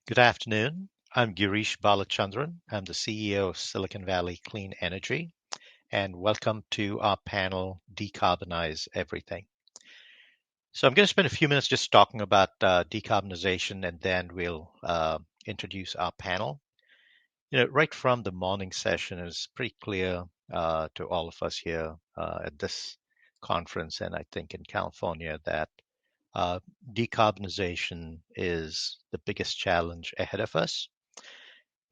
Good afternoon. I'm Girish Balachandran. I'm the CEO of Silicon Valley Clean Energy, and welcome to our panel, Decarbonize Everything. So I'm going to spend a few minutes just talking about decarbonization, and then we'll introduce our panel. Right from the morning session, it's pretty clear to all of us here at this conference, and I think in California, that uh, decarbonization is the biggest challenge ahead of us.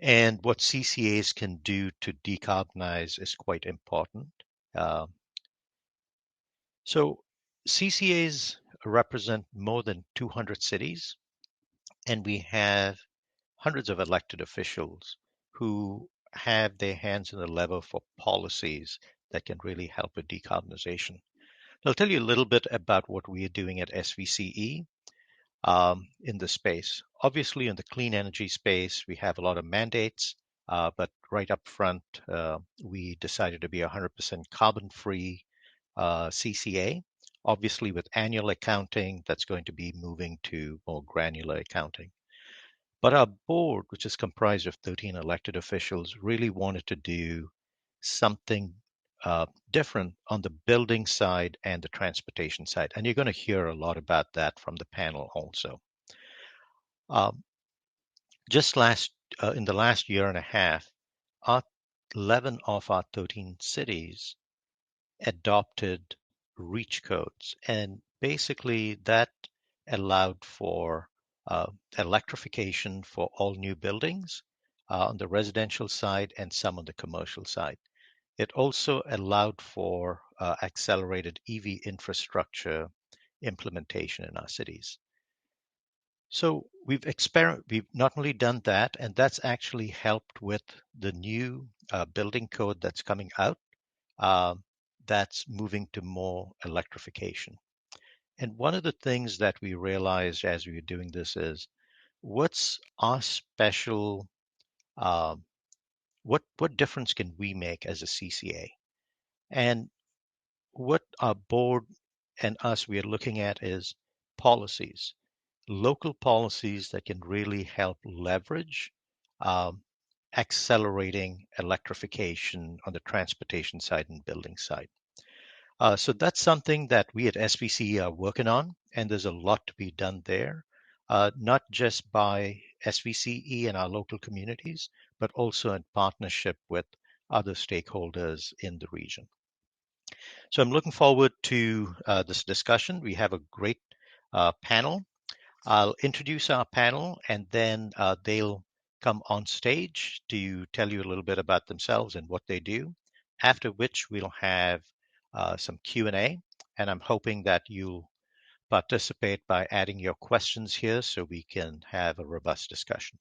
And what CCAs can do to decarbonize is quite important. Uh, so CCAs represent more than 200 cities, and we have hundreds of elected officials who have their hands in the lever for policies that can really help with decarbonization. I'll tell you a little bit about what we are doing at SVCE in the space. Obviously, in the clean energy space, we have a lot of mandates, but right up front, we decided to be 100% carbon free CCA. Obviously, with annual accounting, that's going to be moving to more granular accounting. But our board, which is comprised of 13 elected officials, really wanted to do something different on the building side and the transportation side. And you're going to hear a lot about that from the panel also. Um, just in the last year and a half, our 11 of our 13 cities adopted REACH codes, and basically that allowed for uh, electrification for all new buildings on the residential side and some on the commercial side. It also allowed for accelerated EV infrastructure implementation in our cities. So we've not only done that, and that's actually helped with the new building code that's coming out, uh, that's moving to more electrification. And one of the things that we realized as we were doing this is, what's our special, uh, what difference can we make as a CCA? And what our board and us we are looking at is policies, local policies that can really help leverage um, accelerating electrification on the transportation side and building side. So that's something that we at SPC are working on, and there's a lot to be done there, not just by SVCE and our local communities, but also in partnership with other stakeholders in the region. So I'm looking forward to this discussion. We have a great panel. I'll introduce our panel, and then they'll come on stage to tell you a little bit about themselves and what they do, after which we'll have some Q&A, and I'm hoping that you'll participate by adding your questions here so we can have a robust discussion.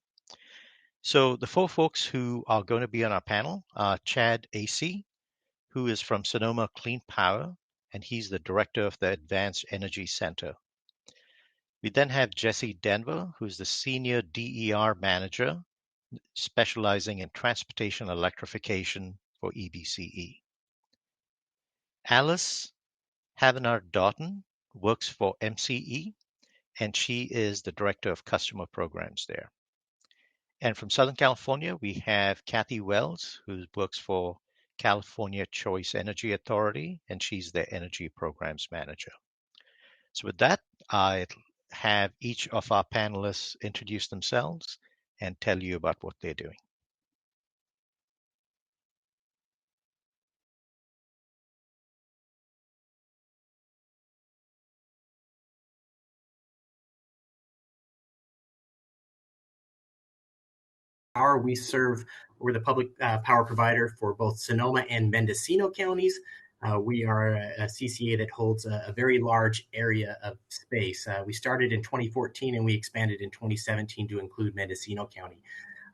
So the four folks who are going to be on our panel are Chad AC, who is from Sonoma Clean Power, and he's the director of the Advanced Energy Center. We then have Jesse Denver, who's the senior DER manager specializing in transportation electrification for EBCE. Alice Havenar-Doughton works for MCE, and she is the director of customer programs there. And from Southern California, we have Kathy Wells, who works for California Choice Energy Authority, and she's the energy programs manager. So with that, I have each of our panelists introduce themselves and tell you about what they're doing. We're the public power provider for both Sonoma and Mendocino counties. We are a CCA that holds a very large area of space. We started in 2014 and we expanded in 2017 to include Mendocino County.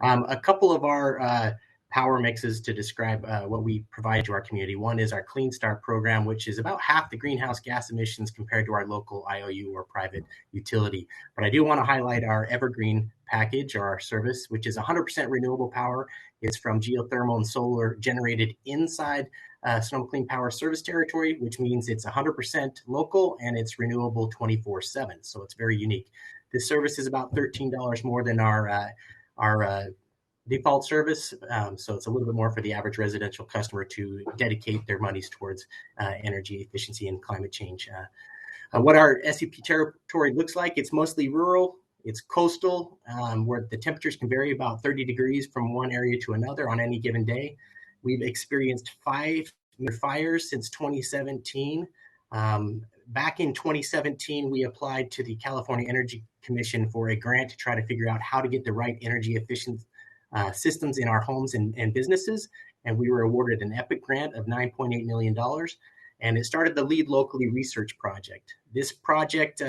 A couple of our power mixes to describe what we provide to our community. One is our Clean Start program, which is about half the greenhouse gas emissions compared to our local IOU or private utility. But I do want to highlight our Evergreen package or our service, which is 100% renewable power. It's from geothermal and solar generated inside Sonoma Clean Power service territory, which means it's 100% local and it's renewable 24/7. So it's very unique. This service is about $13 more than our default service. So it's a little bit more for the average residential customer to dedicate their monies towards energy efficiency and climate change. What our SCP territory looks like, it's mostly rural, it's coastal, where the temperatures can vary about 30 degrees from one area to another on any given day. We've experienced 5 fires since 2017. Back in 2017, we applied to the California Energy Commission for a grant to try to figure out how to get the right energy efficient systems in our homes and businesses. And we were awarded an EPIC grant of $9.8 million. And it started the Lead Locally Research Project. This project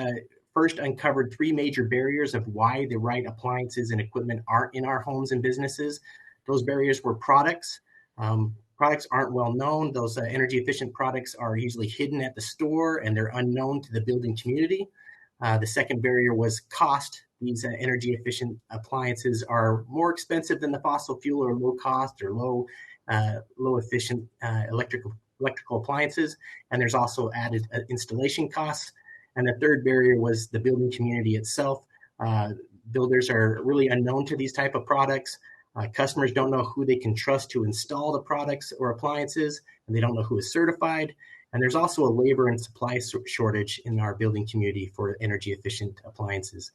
first uncovered 3 major barriers of why the right appliances and equipment aren't in our homes and businesses. Those barriers were products. Products aren't well known. Those energy efficient products are usually hidden at the store and they're unknown to the building community. The second barrier was cost. These energy efficient appliances are more expensive than the fossil fuel or low cost or low efficient electrical appliances. And there's also added installation costs. And the third barrier was the building community itself. Builders are really unknown to these type of products. Customers don't know who they can trust to install the products or appliances, and they don't know who is certified. And there's also a labor and supply shortage in our building community for energy efficient appliances.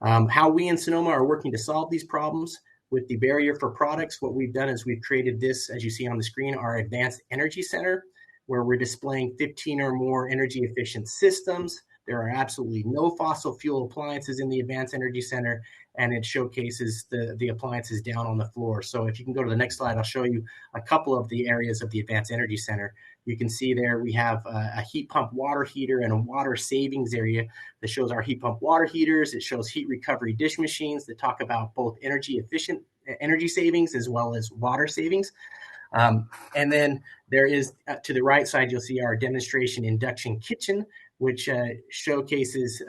How we in Sonoma are working to solve these problems with the barrier for products, what we've done is we've created this, as you see on the screen, our Advanced Energy Center, where we're displaying 15 or more energy efficient systems. There are absolutely no fossil fuel appliances in the Advanced Energy Center, and it showcases the appliances down on the floor. So if you can go to the next slide, I'll show you a couple of the areas of the Advanced Energy Center. You can see there we have a heat pump water heater and a water savings area that shows our heat pump water heaters. It shows heat recovery dish machines that talk about both energy efficient energy savings as well as water savings. And then there is, to the right side, you'll see our demonstration induction kitchen, which showcases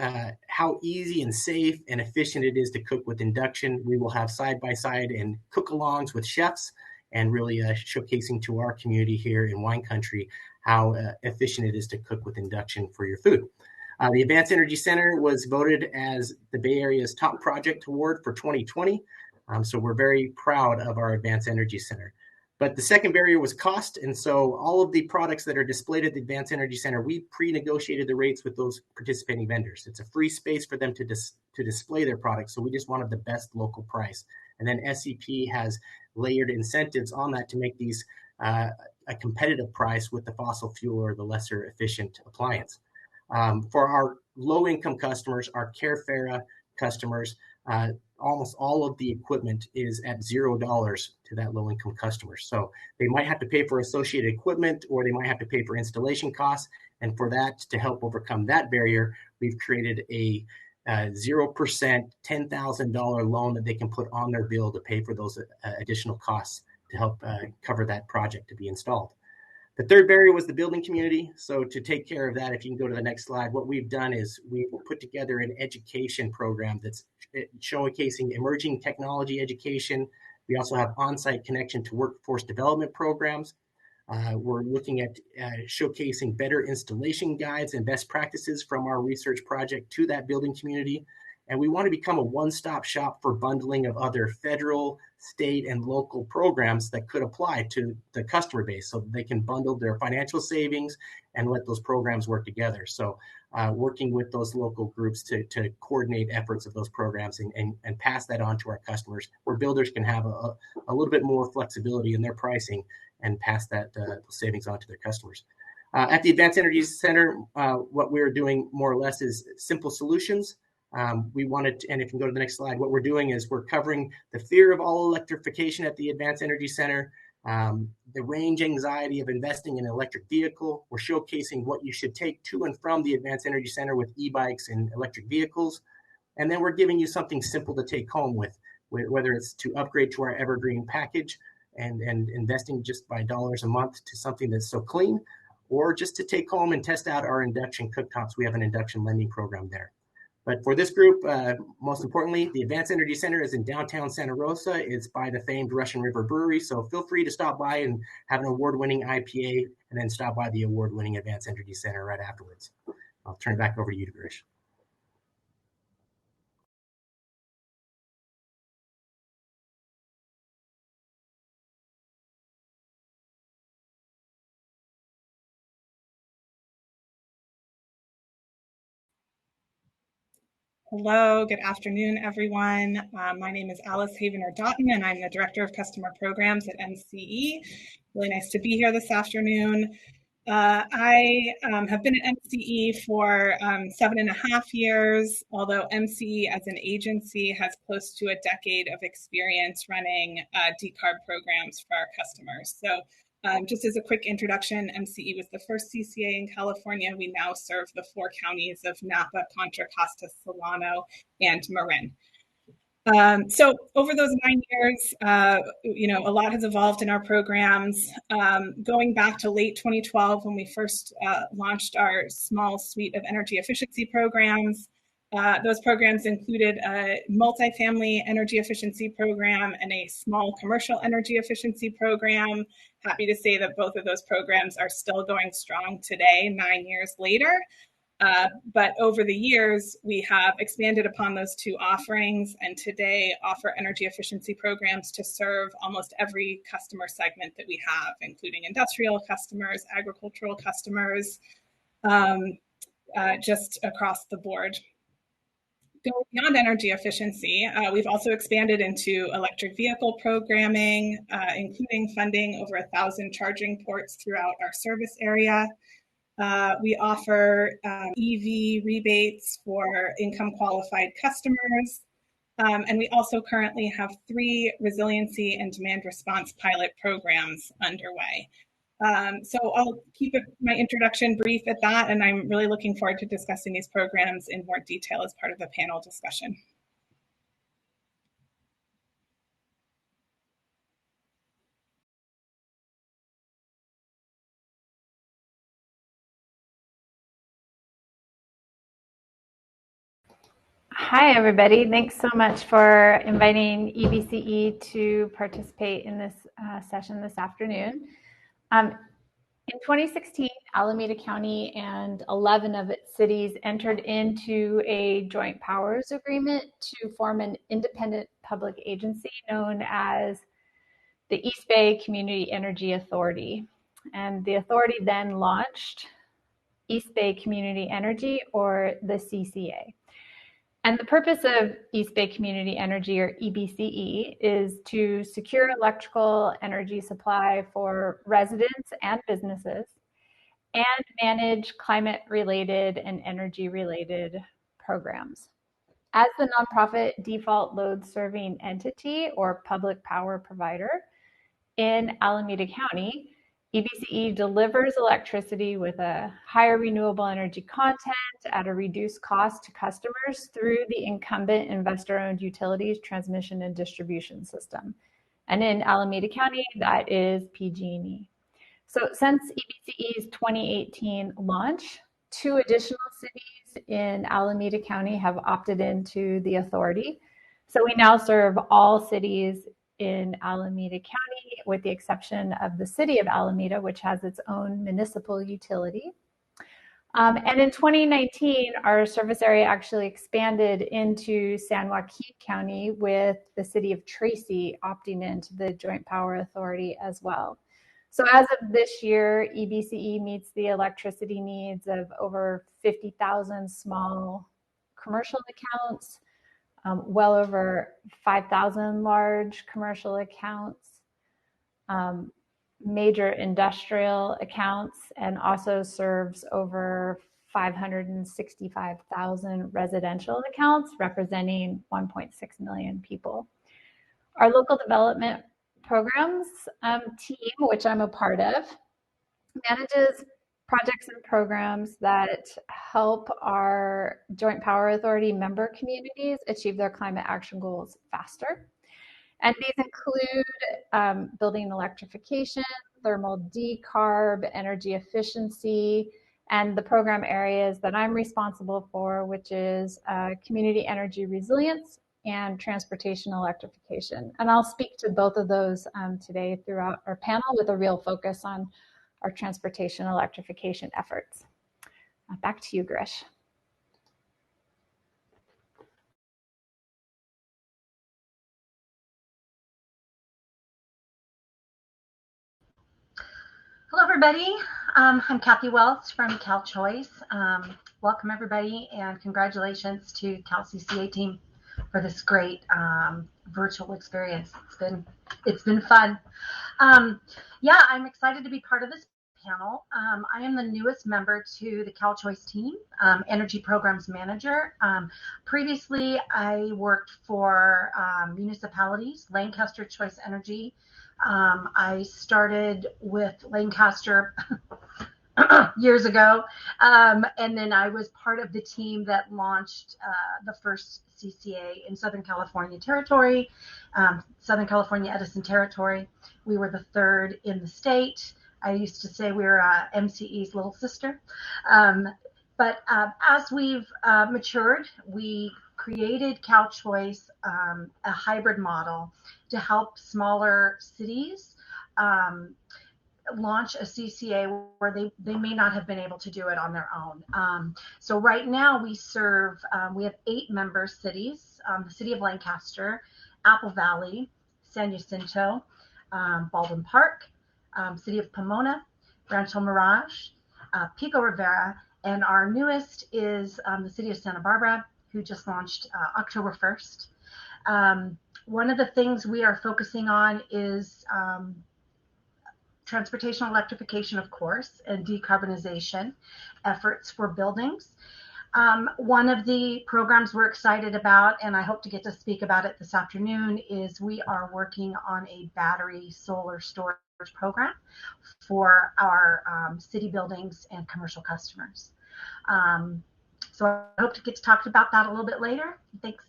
how easy and safe and efficient it is to cook with induction. We will have side-by-side and cook-alongs with chefs, and really showcasing to our community here in wine country how efficient it is to cook with induction for your food. The Advanced Energy Center was voted as the Bay Area's top project award for 2020. So we're very proud of our Advanced Energy Center. But the second barrier was cost. And so all of the products that are displayed at the Advanced Energy Center, we pre-negotiated the rates with those participating vendors. It's a free space for them to display their products. So we just wanted the best local price. And then SCP has layered incentives on that to make these a competitive price with the fossil fuel or the lesser efficient appliance. For our low-income customers, our Carefera customers, almost all of the equipment is at $0 to that low-income customer. So they might have to pay for associated equipment, or they might have to pay for installation costs. And for that, to help overcome that barrier, we've created a 0% $10,000 loan that they can put on their bill to pay for those additional costs to help cover that project to be installed. The third barrier was the building community. So to take care of that, if you can go to the next slide, what we've done is we've put together an education program that's showcasing emerging technology education. We also have on-site connection to workforce development programs. We're looking at showcasing better installation guides and best practices from our research project to that building community. And we want to become a one-stop shop for bundling of other federal, state, and local programs that could apply to the customer base so that they can bundle their financial savings and let those programs work together. So working with those local groups to coordinate efforts of those programs and pass that on to our customers, where builders can have a little bit more flexibility in their pricing and pass that savings on to their customers. At the Advanced Energy Center, what we're doing more or less is simple solutions. We wanted to, and if you can go to the next slide, what we're doing is we're covering the fear of all electrification at the Advanced Energy Center, the range anxiety of investing in an electric vehicle. We're showcasing what you should take to and from the Advanced Energy Center with e-bikes and electric vehicles. And then we're giving you something simple to take home with, whether it's to upgrade to our Evergreen package and investing just by dollars a month to something that's so clean, or just to take home and test out our induction cooktops. We have an induction lending program there. But for this group, most importantly, the Advanced Energy Center is in downtown Santa Rosa. It's by the famed Russian River Brewery. So feel free to stop by and have an award-winning IPA, and then stop by the award-winning Advanced Energy Center right afterwards. I'll turn it back over to you, Girish. Hello, good afternoon, everyone. My name is Alice Havener-Doughton, and I'm the Director of Customer Programs at MCE. Really nice to be here this afternoon. I have been at MCE for 7.5 years, although MCE as an agency has close to a decade of experience running decarb programs for our customers. So just as a quick introduction, MCE was the first CCA in California. We now serve the 4 counties of Napa, Contra Costa, Solano, and Marin. So over those 9 years, a lot has evolved in our programs. Going back to late 2012, when we first launched our small suite of energy efficiency programs, those programs included a multifamily energy efficiency program and a small commercial energy efficiency program. Happy to say that both of those programs are still going strong today, 9 years later. But over the years, we have expanded upon those 2 offerings and today offer energy efficiency programs to serve almost every customer segment that we have, including industrial customers, agricultural customers, just across the board. Going beyond energy efficiency, we've also expanded into electric vehicle programming, including funding over 1,000 charging ports throughout our service area. We offer EV rebates for income qualified customers. And we also currently have 3 resiliency and demand response pilot programs underway. So I'll keep my introduction brief at that, and I'm really looking forward to discussing these programs in more detail as part of the panel discussion. Hi, everybody. Thanks so much for inviting EBCE to participate in this session this afternoon. In 2016, Alameda County and 11 of its cities entered into a joint powers agreement to form an independent public agency known as the East Bay Community Energy Authority. And the authority then launched East Bay Community Energy, or the CCA. And the purpose of East Bay Community Energy, or EBCE, is to secure electrical energy supply for residents and businesses and manage climate-related and energy-related programs. As the nonprofit default load serving entity or public power provider in Alameda County, EBCE delivers electricity with a higher renewable energy content at a reduced cost to customers through the incumbent investor-owned utilities transmission and distribution system. And in Alameda County, that is PG&E. So since EBCE's 2018 launch, 2 additional cities in Alameda County have opted into the authority. So we now serve all cities in Alameda County, with the exception of the city of Alameda, which has its own municipal utility. And in 2019, our service area actually expanded into San Joaquin County, with the city of Tracy opting into the Joint Power Authority as well. So as of this year, EBCE meets the electricity needs of over 50,000 small commercial accounts, well over 5,000 large commercial accounts, major industrial accounts, and also serves over 565,000 residential accounts, representing 1.6 million people. Our local development programs team, which I'm a part of, manages projects and programs that help our Joint Power Authority member communities achieve their climate action goals faster. And these include building electrification, thermal decarb, energy efficiency, and the program areas that I'm responsible for, which is community energy resilience and transportation electrification. And I'll speak to both of those today throughout our panel, with a real focus on our transportation electrification efforts. Back to you, Girish. Hello, everybody. I'm Kathy Wells from CalCCA. welcome everybody, and congratulations to CalCCA team for this great virtual experience. It's been fun. Yeah, I'm excited to be part of this panel. I am the newest member to the CalChoice team, Energy Programs Manager. Previously, I worked for municipalities, Lancaster Choice Energy. I started with Lancaster years ago, and then I was part of the team that launched the first CCA in Southern California Territory, Southern California Edison Territory. We were the third in the state. I used to say we were MCE's little sister. But as we've matured, we created CalChoice, a hybrid model to help smaller cities launch a CCA where they may not have been able to do it on their own. So right now we serve, we have 8 member cities, the city of Lancaster, Apple Valley, San Jacinto, Baldwin Park, city of Pomona, Rancho Mirage, Pico Rivera, and our newest is the city of Santa Barbara, who just launched October 1st. One of the things we are focusing on is transportation electrification, of course, and decarbonization efforts for buildings. One of the programs we're excited about, and I hope to get to speak about it this afternoon, is we are working on a battery solar storage program for our city buildings and commercial customers. So I hope to get to talk about that a little bit later. Thanks.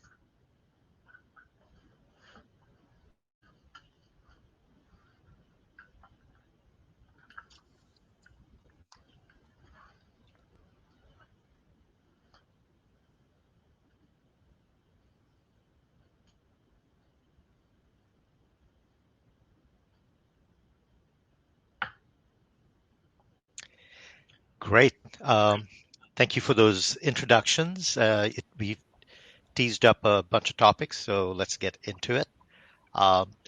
Great. Thank you for those introductions. We've teased up a bunch of topics, so let's get into it.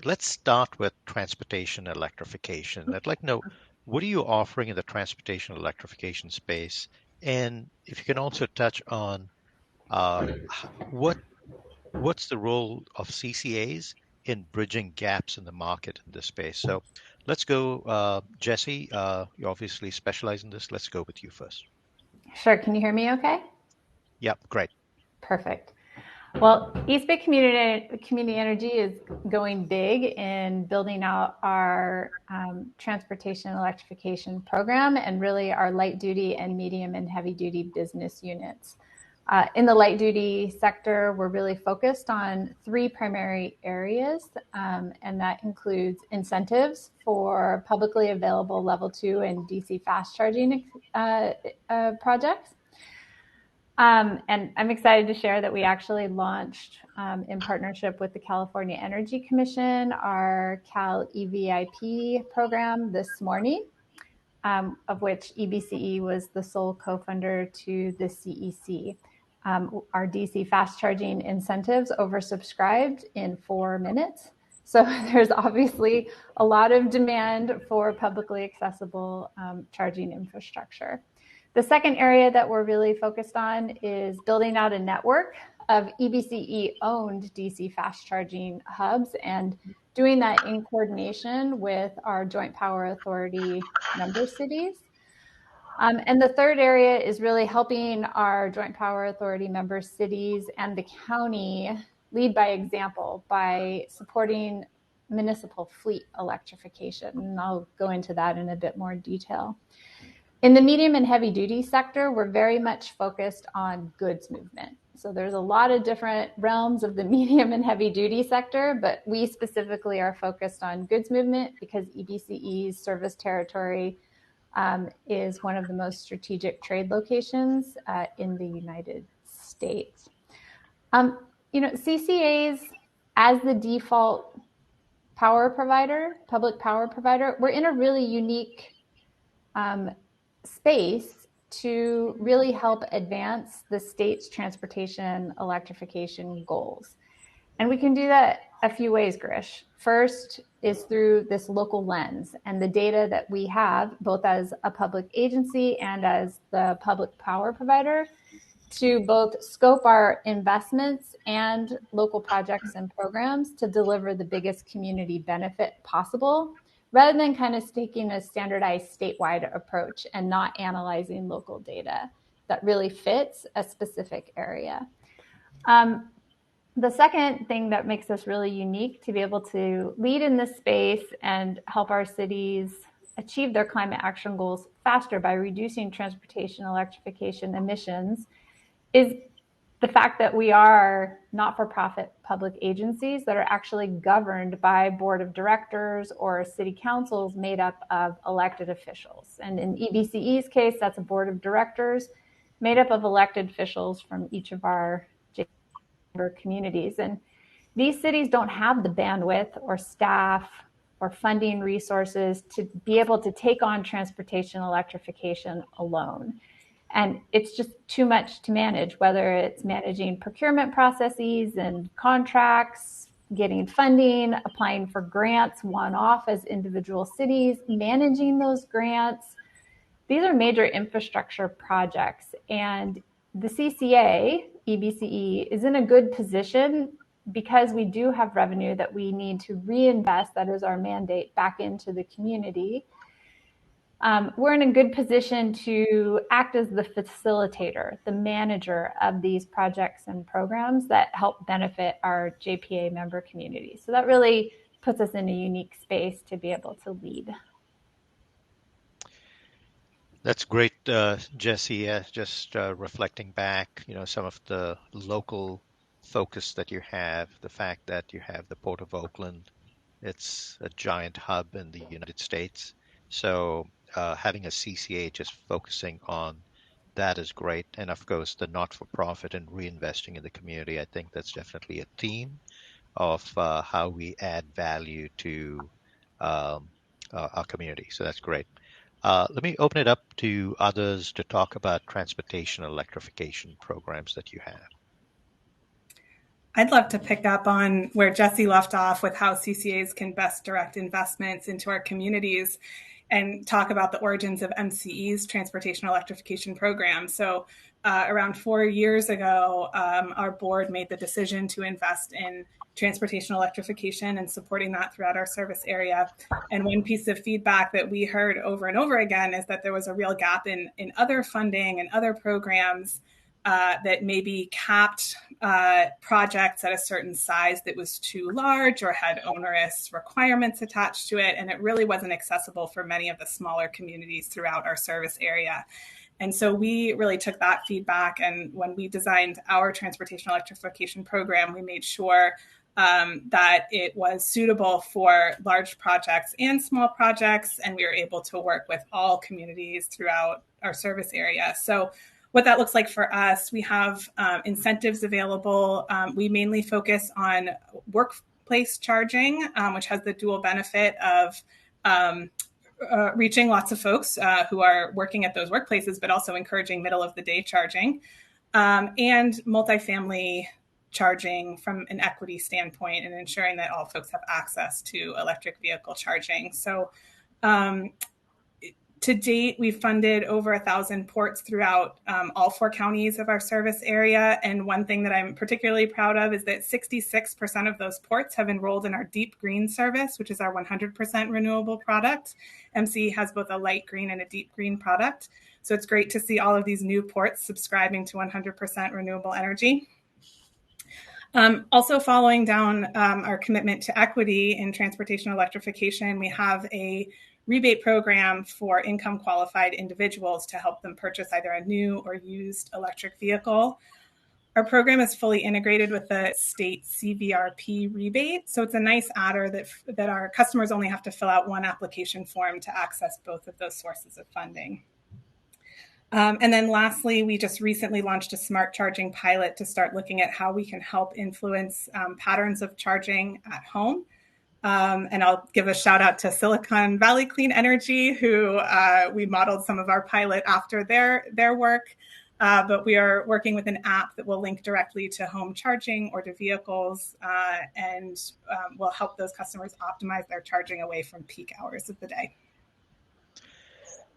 Let's start with transportation electrification. I'd like to know, what are you offering in the transportation electrification space? And if you can also touch on what's the role of CCAs in bridging gaps in the market in this space? So let's go, Jesse, you obviously specialize in this. Let's go with you first. Sure. Can you hear me okay? Yep, great. Perfect. Well, East Bay Community Energy is going big in building out our transportation electrification program and really our light duty and medium and heavy duty business units. In the light duty sector, we're really focused on 3 primary areas, and that includes incentives for publicly available level 2 and DC fast charging projects. And I'm excited to share that we actually launched, in partnership with the California Energy Commission, our Cal EVIP program this morning, of which EBCE was the sole co-funder to the CEC. Our DC fast charging incentives oversubscribed in 4 minutes. So there's obviously a lot of demand for publicly accessible charging infrastructure. The second area that we're really focused on is building out a network of EBCE-owned DC fast charging hubs and doing that in coordination with our Joint Power Authority member cities. And the third area is really helping our Joint Power Authority member cities and the county lead by example by supporting municipal fleet electrification. And I'll go into that in a bit more detail. In the medium and heavy duty sector, we're very much focused on goods movement. So there's a lot of different realms of the medium and heavy duty sector, but we specifically are focused on goods movement because EBCE's service territory is one of the most strategic trade locations in the United States. CCAs as the default power provider, public power provider, we're in a really unique space to really help advance the state's transportation electrification goals. And we can do that a few ways, Grish. First is through this local lens and the data that we have, both as a public agency and as the public power provider, to both scope our investments and local projects and programs to deliver the biggest community benefit possible, rather than kind of taking a standardized statewide approach and not analyzing local data that really fits a specific area. The second thing that makes us really unique to be able to lead in this space and help our cities achieve their climate action goals faster by reducing transportation electrification emissions is the fact that we are not-for-profit public agencies that are actually governed by board of directors or city councils made up of elected officials. And in EBCE's case, that's a board of directors made up of elected officials from each of our communities. And these cities don't have the bandwidth or staff or funding resources to be able to take on transportation electrification alone. And it's just too much to manage, whether it's managing procurement processes and contracts, getting funding, applying for grants one-off as individual cities, managing those grants. These are major infrastructure projects, and the CCA, EBCE, is in a good position because we do have revenue that we need to reinvest, that is our mandate, back into the community. We're in a good position to act as the facilitator, the manager of these projects and programs that help benefit our JPA member community. So that really puts us in a unique space to be able to lead. That's great, Jesse. Just reflecting back, some of the local focus that you have, the fact that you have the Port of Oakland, it's a giant hub in the United States. So having a CCA just focusing on that is great. And of course, the not-for-profit and reinvesting in the community, I think that's definitely a theme of how we add value to our community. So that's great. Let me open it up to others to talk about transportation electrification programs that you have. I'd love to pick up on where Jesse left off with how CCAs can best direct investments into our communities and talk about the origins of MCE's transportation electrification program. So around 4 years ago, our board made the decision to invest in transportation electrification and supporting that throughout our service area. And one piece of feedback that we heard over and over again is that there was a real gap in other funding and other programs that maybe capped projects at a certain size that was too large or had onerous requirements attached to it. And it really wasn't accessible for many of the smaller communities throughout our service area. And so we really took that feedback. And when we designed our transportation electrification program, we made sure that it was suitable for large projects and small projects. And we were able to work with all communities throughout our service area. So what that looks like for us, we have incentives available. We mainly focus on workplace charging, which has the dual benefit of reaching lots of folks who are working at those workplaces, but also encouraging middle of the day charging, and multifamily charging from an equity standpoint and ensuring that all folks have access to electric vehicle charging. So to date, we've funded over 1,000 ports throughout all 4 counties of our service area. And one thing that I'm particularly proud of is that 66% of those ports have enrolled in our Deep Green service, which is our 100% renewable product. MCE has both a light green and a deep green product. So it's great to see all of these new ports subscribing to 100% renewable energy. Also following down our commitment to equity in transportation electrification, we have a rebate program for income qualified individuals to help them purchase either a new or used electric vehicle. Our program is fully integrated with the state CVRP rebate. So it's a nice adder that our customers only have to fill out one application form to access both of those sources of funding. And then lastly, we just recently launched a smart charging pilot to start looking at how we can help influence patterns of charging at home. And I'll give a shout out to Silicon Valley Clean Energy, who we modeled some of our pilot after their work. But we are working with an app that will link directly to home charging or to vehicles and will help those customers optimize their charging away from peak hours of the day.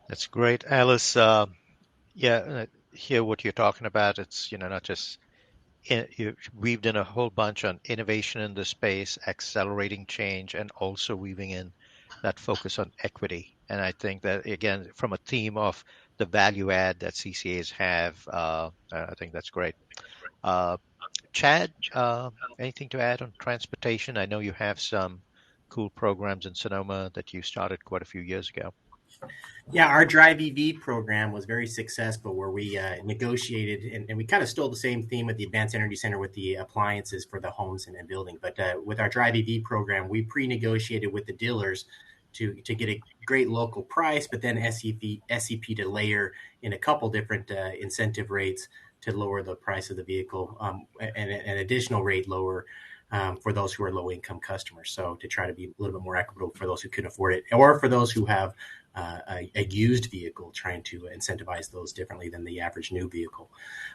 That's great, Alice. Hear what you're talking about. It's not just you weaved in a whole bunch on innovation in the space, accelerating change, and also weaving in that focus on equity. And I think that again, from a theme of the value add that CCAs have, I think that's great. Chad, anything to add on transportation? I know you have some cool programs in Sonoma that you started quite a few years ago. Yeah, our Drive EV program was very successful where we negotiated and we kind of stole the same theme with the Advanced Energy Center with the appliances for the homes and building. But with our Drive EV program, we pre-negotiated with the dealers to get a great local price, but then SEP to layer in a couple different incentive rates to lower the price of the vehicle and an additional rate lower for those who are low income customers. So to try to be a little bit more equitable for those who can afford it, or for those who have a used vehicle, trying to incentivize those differently than the average new vehicle.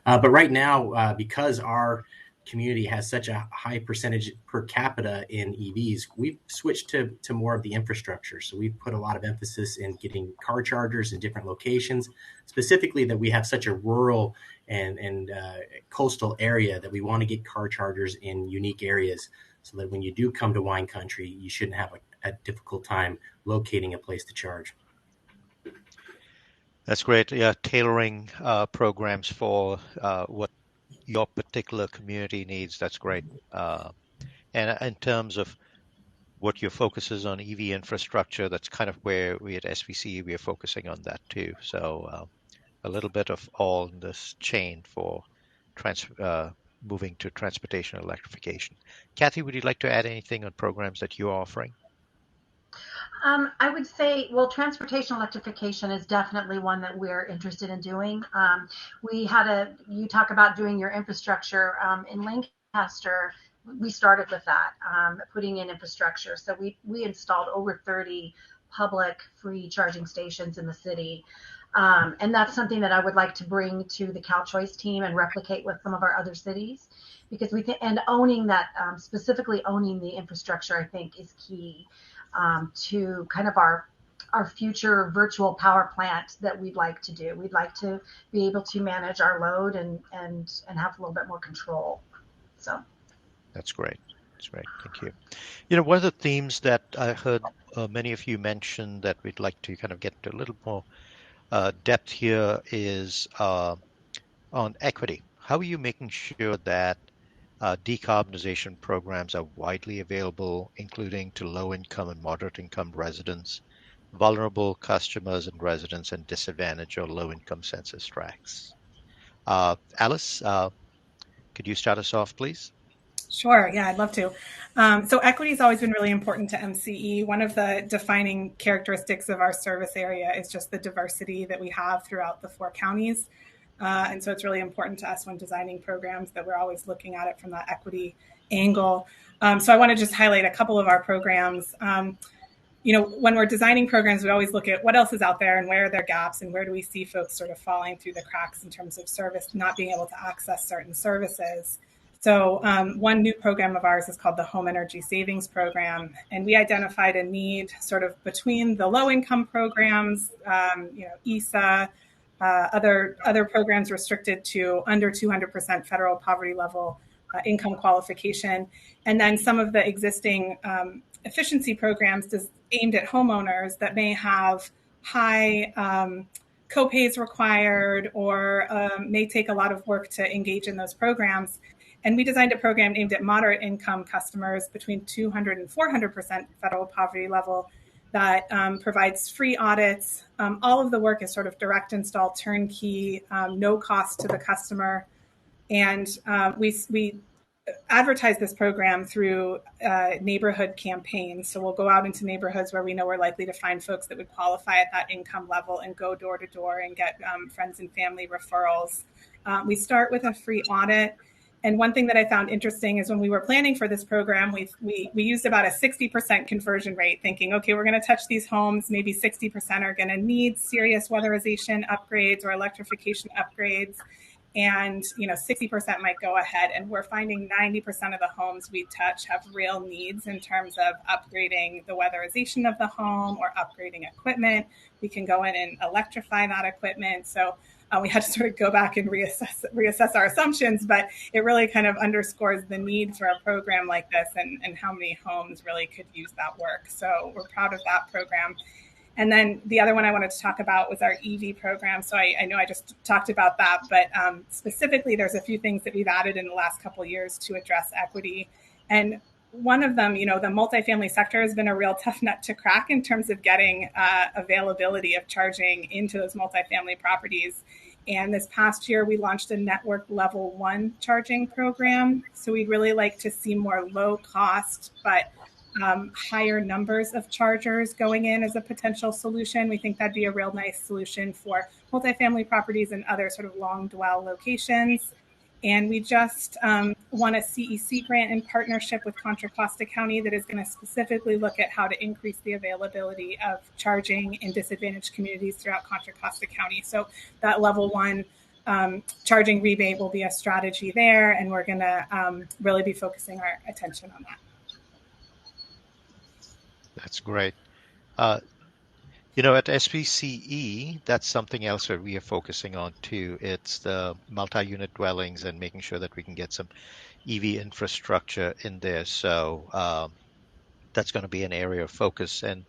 But right now, because our community has such a high percentage per capita in EVs, we've switched to more of the infrastructure. So we've put a lot of emphasis in getting car chargers in different locations, specifically that we have such a rural and coastal area that we want to get car chargers in unique areas so that when you do come to wine country, you shouldn't have a difficult time locating a place to charge. That's great. Yeah, tailoring programs for what your particular community needs. That's great. And in terms of what your focus is on EV infrastructure, that's kind of where we at SVC, we are focusing on that too. So a little bit of all in this chain for moving to transportation electrification. Kathy, would you like to add anything on programs that you're offering? I would say, well, transportation electrification is definitely one that we're interested in doing. You talk about doing your infrastructure in Lancaster. We started with that, putting in infrastructure. So we installed over 30 public free charging stations in the city. And that's something that I would like to bring to the CalChoice team and replicate with some of our other cities, because and owning that, specifically owning the infrastructure, I think is key to kind of our future virtual power plant that we'd like to do. We'd like to be able to manage our load and have a little bit more control. So that's great. That's great. Thank you. One of the themes that I heard many of you mention that we'd like to kind of get into a little more depth here is on equity. How are you making sure that decarbonization programs are widely available, including to low-income and moderate-income residents, vulnerable customers and residents, and disadvantaged or low-income census tracts? Alice, could you start us off, please? Sure. Yeah, I'd love to. So equity has always been really important to MCE. One of the defining characteristics of our service area is just the diversity that we have throughout the 4 counties. And so it's really important to us when designing programs that we're always looking at it from that equity angle. So I want to just highlight a couple of our programs. When we're designing programs, we always look at what else is out there and where are there gaps and where do we see folks sort of falling through the cracks in terms of service, not being able to access certain services. So one new program of ours is called the Home Energy Savings Program. And we identified a need sort of between the low income programs, ESA, other programs restricted to under 200% federal poverty level income qualification. And then some of the existing efficiency programs aimed at homeowners that may have high copays required or may take a lot of work to engage in those programs. And we designed a program aimed at moderate income customers between 200 and 400% federal poverty level that provides free audits. All of the work is sort of direct install, turnkey, no cost to the customer. And we advertise this program through neighborhood campaigns. So we'll go out into neighborhoods where we know we're likely to find folks that would qualify at that income level and go door to door and get friends and family referrals. We start with a free audit. And one thing that I found interesting is when we were planning for this program, we used about a 60% conversion rate, thinking, okay, we're going to touch these homes. Maybe 60% are going to need serious weatherization upgrades or electrification upgrades. And 60% might go ahead. And we're finding 90% of the homes we touch have real needs in terms of upgrading the weatherization of the home or upgrading equipment. We can go in and electrify that equipment. So we had to sort of go back and reassess our assumptions, but it really kind of underscores the need for a program like this and how many homes really could use that work. So we're proud of that program. And then the other one I wanted to talk about was our EV program. So I know I just talked about that, but specifically, there's a few things that we've added in the last couple of years to address equity. And one of them, the multifamily sector has been a real tough nut to crack in terms of getting availability of charging into those multifamily properties. And this past year, we launched a network level 1 charging program. So we'd really like to see more low cost, but higher numbers of chargers going in as a potential solution. We think that'd be a real nice solution for multifamily properties and other sort of long dwell locations. And we just won a CEC grant in partnership with Contra Costa County that is going to specifically look at how to increase the availability of charging in disadvantaged communities throughout Contra Costa County. So that level 1 charging rebate will be a strategy there, and we're going to really be focusing our attention on that. That's great. At SPCE, that's something else that we are focusing on too. It's the multi-unit dwellings and making sure that we can get some EV infrastructure in there. So that's going to be an area of focus. And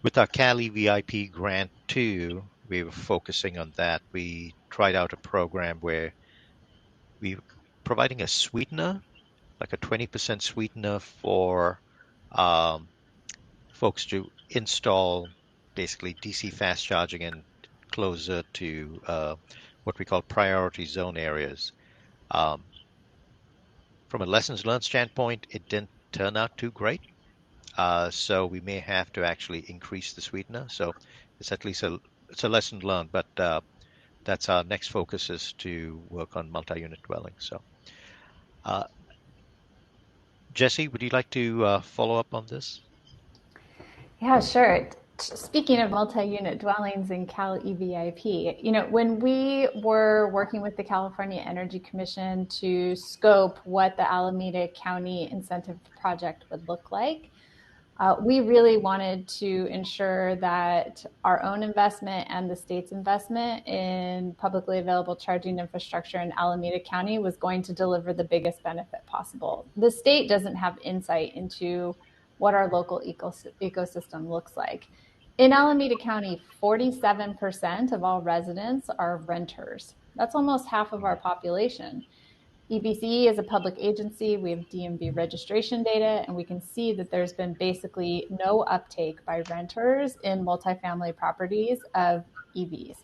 with our Cali VIP grant too, we were focusing on that. We tried out a program where we providing a sweetener, like a 20% sweetener for folks to install basically DC fast charging and closer to what we call priority zone areas. From a lessons learned standpoint, it didn't turn out too great. So we may have to actually increase the sweetener. So it's at least it's a lesson learned, but that's our next focus, is to work on multi-unit dwellings. So Jesse, would you like to follow up on this? Yeah, sure. Speaking of multi-unit dwellings in Cal EVIP, when we were working with the California Energy Commission to scope what the Alameda County incentive project would look like, we really wanted to ensure that our own investment and the state's investment in publicly available charging infrastructure in Alameda County was going to deliver the biggest benefit possible. The state doesn't have insight into what our local ecosystem looks like. In Alameda County, 47% of all residents are renters. That's almost half of our population. EBCE is a public agency. We have DMV registration data, and we can see that there's been basically no uptake by renters in multifamily properties of EVs.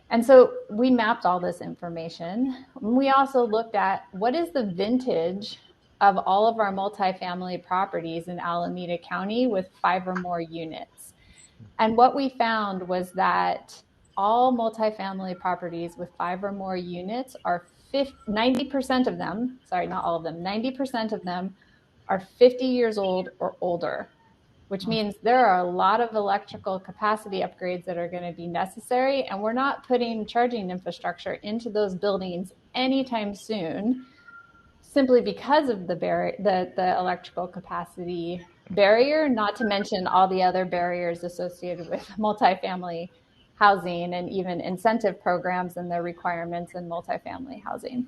And so we mapped all this information. We also looked at what is the vintage of all of our multifamily properties in Alameda County with 5 or more units. And what we found was that all multifamily properties with 5 or more units are 90% of them, sorry, not all of them, 90% of them are 50 years old or older, which means there are a lot of electrical capacity upgrades that are going to be necessary. And we're not putting charging infrastructure into those buildings anytime soon, simply because of the electrical capacity barrier, not to mention all the other barriers associated with multifamily housing and even incentive programs and their requirements in multifamily housing.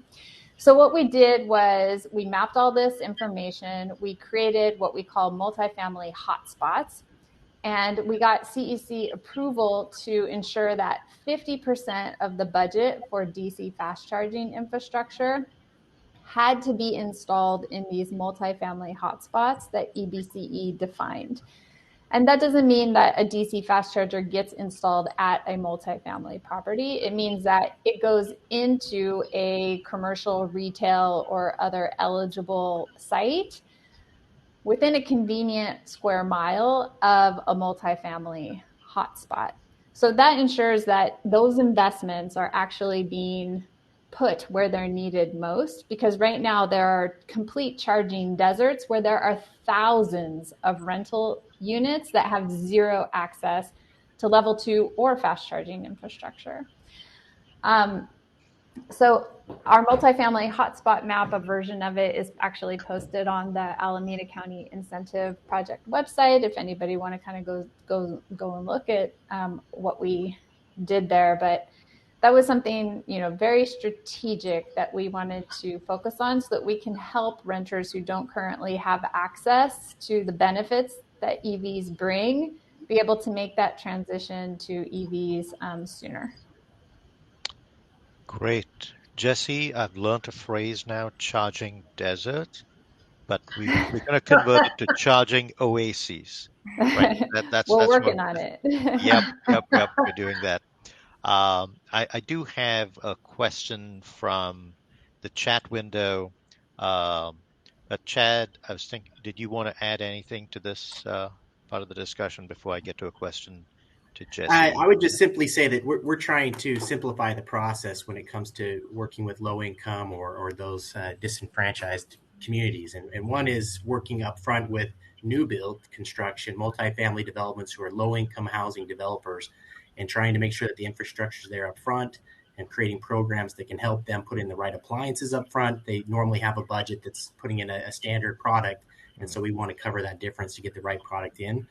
So what we did was we mapped all this information. We created what we call multifamily hotspots, and we got CEC approval to ensure that 50% of the budget for DC fast charging infrastructure had to be installed in these multifamily hotspots that EBCE defined. And that doesn't mean that a DC fast charger gets installed at a multifamily property. It means that it goes into a commercial, retail, or other eligible site within a convenient square mile of a multifamily hotspot. So that ensures that those investments are actually being put where they're needed most, because right now there are complete charging deserts where there are thousands of rental units that have zero access to level 2 or fast charging infrastructure. So our multifamily hotspot map, a version of it, is actually posted on the Alameda County Incentive Project website if anybody want to kind of go and look at what we did there. But that was something, very strategic that we wanted to focus on so that we can help renters who don't currently have access to the benefits that EVs bring be able to make that transition to EVs sooner. Great. Jesse, I've learned a phrase now, charging desert, but we're going to convert it to charging oases, right? That's We're what. working on it. Yep. We're doing that. I do have a question from the chat window. But Chad, I was thinking, did you want to add anything to this part of the discussion before I get to a question to Jesse? I would just simply say that we're trying to simplify the process when it comes to working with low income or those disenfranchised communities. And one is working up front with new build construction, multifamily developments who are low income housing developers, and trying to make sure that the infrastructure is there up front and creating programs that can help them put in the right appliances up front. They normally have a budget that's putting in a standard product. And so we want to cover that difference to get the right product in.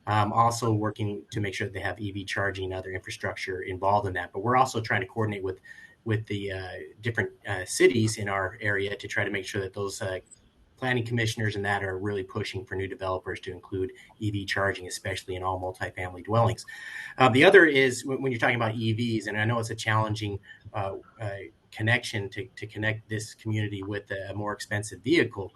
Also working to make sure that they have EV charging and other infrastructure involved in that. But we're also trying to coordinate with the different cities in our area to try to make sure that those planning commissioners and that are really pushing for new developers to include EV charging, especially in all multifamily dwellings. The other is when you're talking about EVs, and I know it's a challenging connection to connect this community with a more expensive vehicle.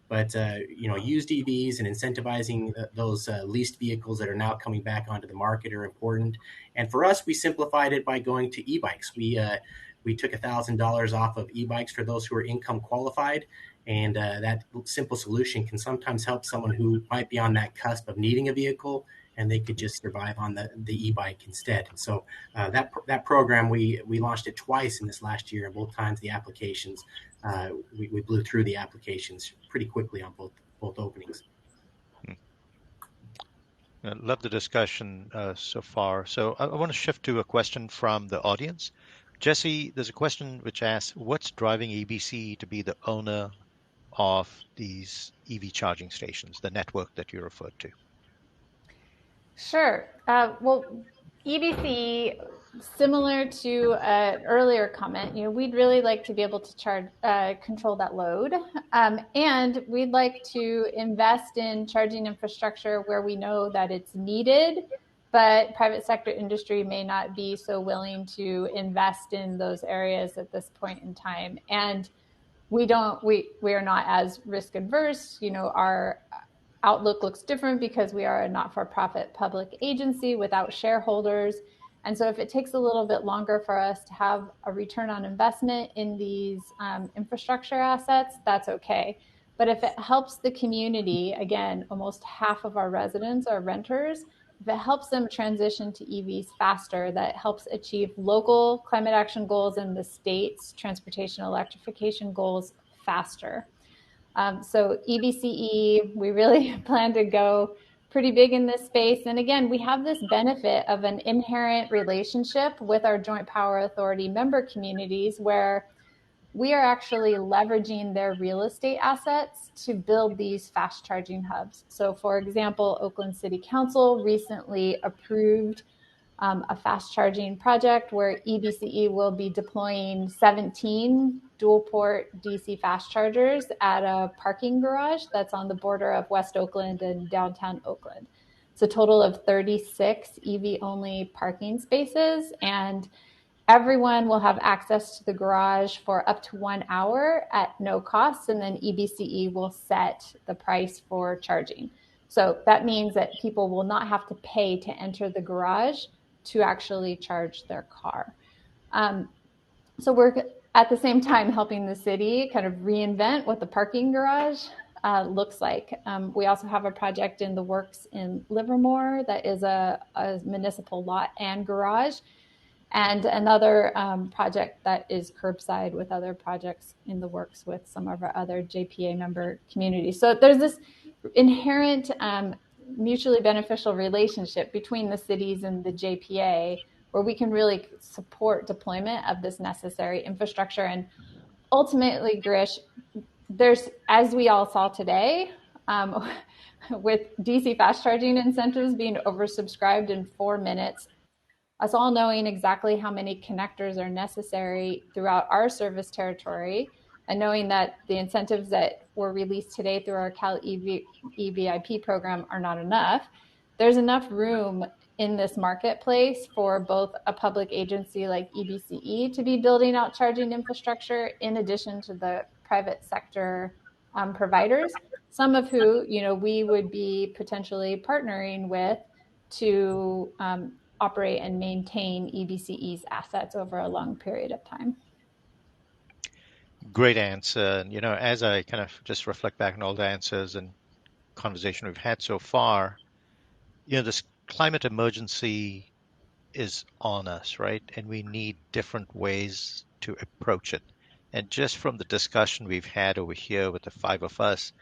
But used EVs and incentivizing those leased vehicles that are now coming back onto the market are important. And for us, we simplified it by going to e-bikes. We took $1,000 off of e-bikes for those who are income qualified, and that simple solution can sometimes help someone who might be on that cusp of needing a vehicle, and they could just survive on the e-bike instead. And so that program, we launched it twice in this last year, and both times the applications, we blew through the applications pretty quickly on both openings. I love the discussion so far. So I want to shift to a question from the audience. Jesse, there's a question which asks, what's driving EBC to be the owner of these EV charging stations, the network that you referred to? Sure. Well, EBC, similar to an earlier comment, we'd really like to be able to control that load. And we'd like to invest in charging infrastructure where we know that it's needed, but private sector industry may not be so willing to invest in those areas at this point in time. And we are not as risk adverse. Our outlook looks different because we are a not-for-profit public agency without shareholders. And so if it takes a little bit longer for us to have a return on investment in these infrastructure assets, that's okay. But if it helps the community, again, almost half of our residents are renters, if it helps them transition to EVs faster, that helps achieve local climate action goals and the state's transportation electrification goals faster. So EBCE, we really plan to go pretty big in this space. And again, we have this benefit of an inherent relationship with our Joint Power Authority member communities where we are actually leveraging their real estate assets to build these fast charging hubs. So for example, Oakland City Council recently approved a fast charging project where EBCE will be deploying 17 dual port DC fast chargers at a parking garage that's on the border of West Oakland and downtown Oakland. It's a total of 36 EV only parking spaces, and everyone will have access to the garage for up to 1 hour at no cost, and then EBCE will set the price for charging. So that means that people will not have to pay to enter the garage to actually charge their car. So we're at the same time helping the city kind of reinvent what the parking garage looks like. We also have a project in the works in Livermore that is a municipal lot and garage. and another project that is curbside, with other projects in the works with some of our other JPA member communities. So there's this inherent mutually beneficial relationship between the cities and the JPA, where we can really support deployment of this necessary infrastructure. And ultimately, Grish, there's, as we all saw today, with DC fast charging incentives being oversubscribed in 4 minutes, us all knowing exactly how many connectors are necessary throughout our service territory, and knowing that the incentives that were released today through our Cal EVIP program are not enough, there's enough room in this marketplace for both a public agency like EBCE to be building out charging infrastructure, in addition to the private sector providers, some of who, you know, we would be potentially partnering with to operate and maintain EBCE's assets over a long period of time. Great answer. And, you know, as I kind of just reflect back on all the answers and conversation we've had so far, you know, this climate emergency is on us, right? And we need different ways to approach it. And just from the discussion we've had over here with the 5 of us,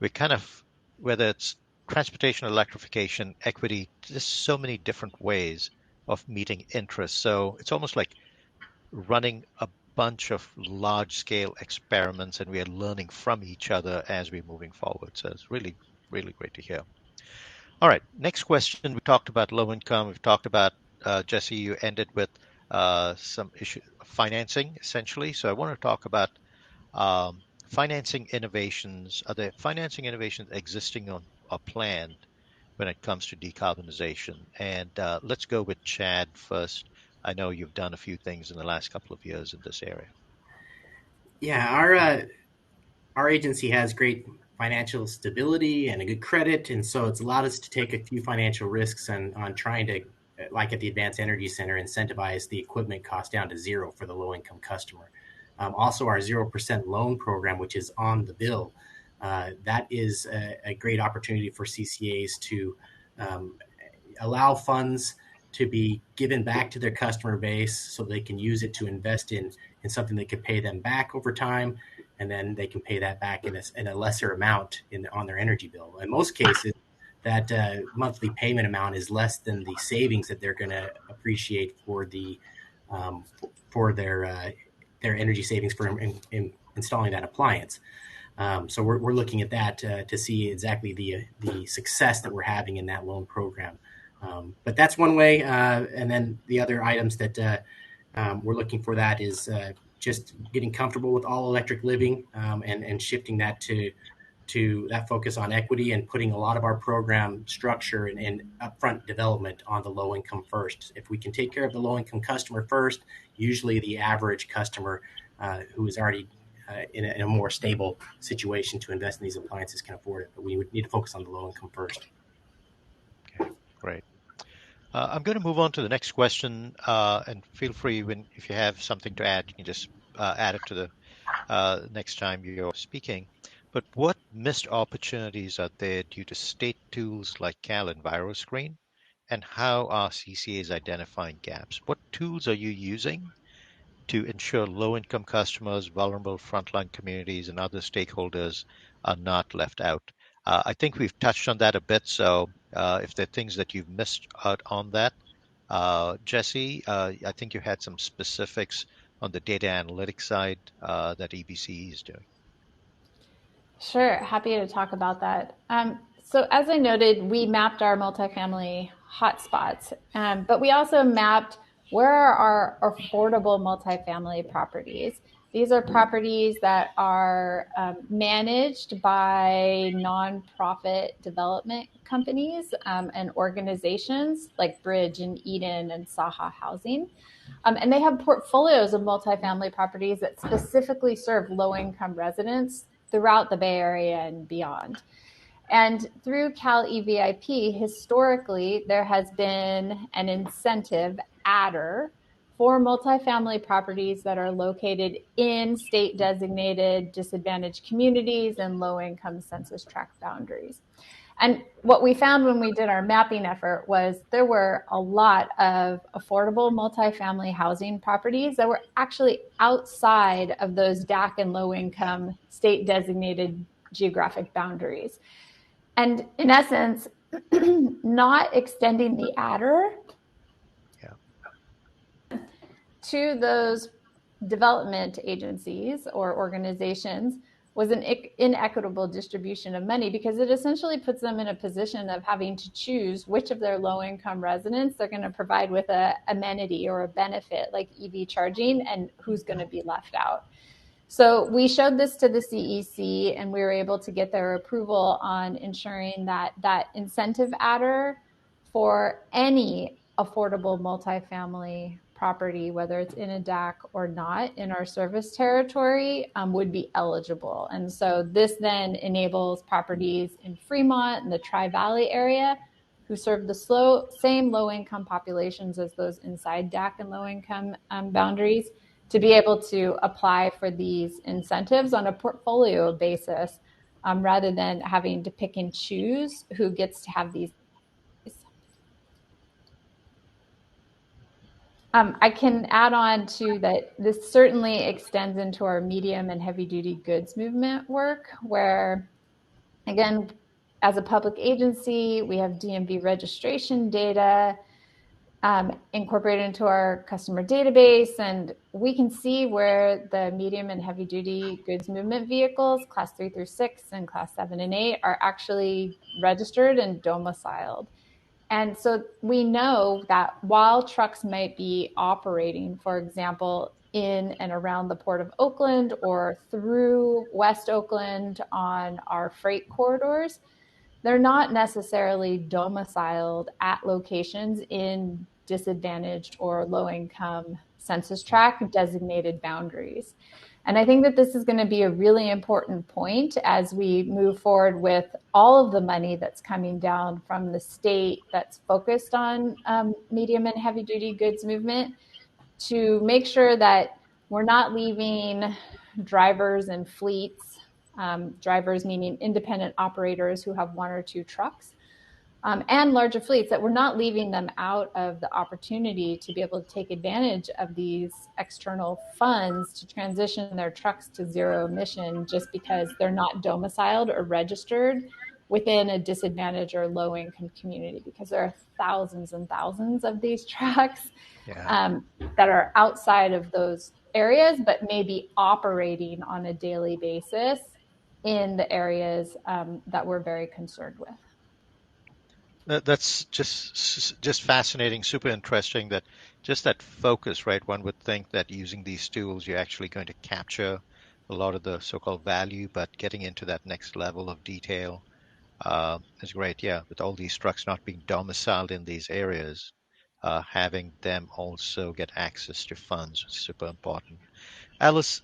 we kind of, whether it's transportation, electrification, equity, just so many different ways of meeting interests. So it's almost like running a bunch of large scale experiments, and we are learning from each other as we're moving forward. So it's really, really great to hear. All right, next question. We talked about low income. We've talked about, Jesse, you ended with some issue financing, essentially. So I want to talk about financing innovations. Are there financing innovations existing on or planned when it comes to decarbonization? And let's go with Chad first. I know you've done a few things in the last couple of years in this area. Yeah, our agency has great financial stability and a good credit, and so it's allowed us to take a few financial risks on trying to, like at the Advanced Energy Center, incentivize the equipment cost down to zero for the low-income customer. Also, our 0% loan program, which is on the bill, that is a great opportunity for CCAs to allow funds to be given back to their customer base so they can use it to invest in something that could pay them back over time, and then they can pay that back in a lesser amount on their energy bill. In most cases, that monthly payment amount is less than the savings that they're going to appreciate for their energy savings for installing that appliance. So we're looking at that to see exactly the success that we're having in that loan program. But that's one way. And then the other items that we're looking for that is just getting comfortable with all electric living, and shifting that to that focus on equity, and putting a lot of our program structure and upfront development on the low income first. If we can take care of the low income customer first, usually the average customer who is already in a more stable situation to invest in these appliances can afford it. But we would need to focus on the low income first. Okay, great. I'm going to move on to the next question, and feel free if you have something to add, you can just add it to the next time you're speaking. But what missed opportunities are there due to state tools like Cal EnviroScreen, and how are CCAs identifying gaps? What tools are you using to ensure low-income customers, vulnerable frontline communities, and other stakeholders are not left out? I think we've touched on that a bit, so if there are things that you've missed out on that, Jesse, I think you had some specifics on the data analytics side that EBCE is doing. Sure, happy to talk about that. So as I noted, we mapped our multifamily hotspots, but we also mapped where are our affordable multifamily properties. These are properties that are managed by nonprofit development companies and organizations like Bridge and Eden and Saha Housing. And they have portfolios of multifamily properties that specifically serve low-income residents throughout the Bay Area and beyond. And through Cal EVIP, historically, there has been an incentive adder for multifamily properties that are located in state-designated disadvantaged communities and low-income census tract boundaries. And what we found when we did our mapping effort was there were a lot of affordable multifamily housing properties that were actually outside of those DAC and low-income state designated geographic boundaries. And in essence, not extending the adder to those development agencies or organizations was an inequitable distribution of money, because it essentially puts them in a position of having to choose which of their low-income residents they're going to provide with a amenity or a benefit like EV charging, and who's going to be left out. So we showed this to the CEC, and we were able to get their approval on ensuring that that incentive adder for any affordable multifamily property, whether it's in a DAC or not in our service territory, would be eligible. And so this then enables properties in Fremont and the Tri-Valley area who serve the same low-income populations as those inside DAC and low-income boundaries to be able to apply for these incentives on a portfolio basis, rather than having to pick and choose who gets to have these. I can add on to that this certainly extends into our medium and heavy duty goods movement work, where, again, as a public agency, we have DMV registration data incorporated into our customer database, and we can see where the medium and heavy duty goods movement vehicles, class 3 through 6 and class 7 and 8, are actually registered and domiciled. And so we know that while trucks might be operating, for example, in and around the Port of Oakland or through West Oakland on our freight corridors, they're not necessarily domiciled at locations in disadvantaged or low-income census tract designated boundaries. And I think that this is going to be a really important point as we move forward with all of the money that's coming down from the state that's focused on medium and heavy duty goods movement, to make sure that we're not leaving drivers and fleets, drivers meaning independent operators who have 1 or 2 trucks, and larger fleets, that we're not leaving them out of the opportunity to be able to take advantage of these external funds to transition their trucks to zero emission just because they're not domiciled or registered within a disadvantaged or low income community, because there are thousands and thousands of these trucks that are outside of those areas, but maybe operating on a daily basis in the areas that we're very concerned with. That's just fascinating, super interesting. That just that focus, right? One would think that using these tools, you're actually going to capture a lot of the so-called value, but getting into that next level of detail is great. Yeah, with all these trucks not being domiciled in these areas, having them also get access to funds is super important. Alice,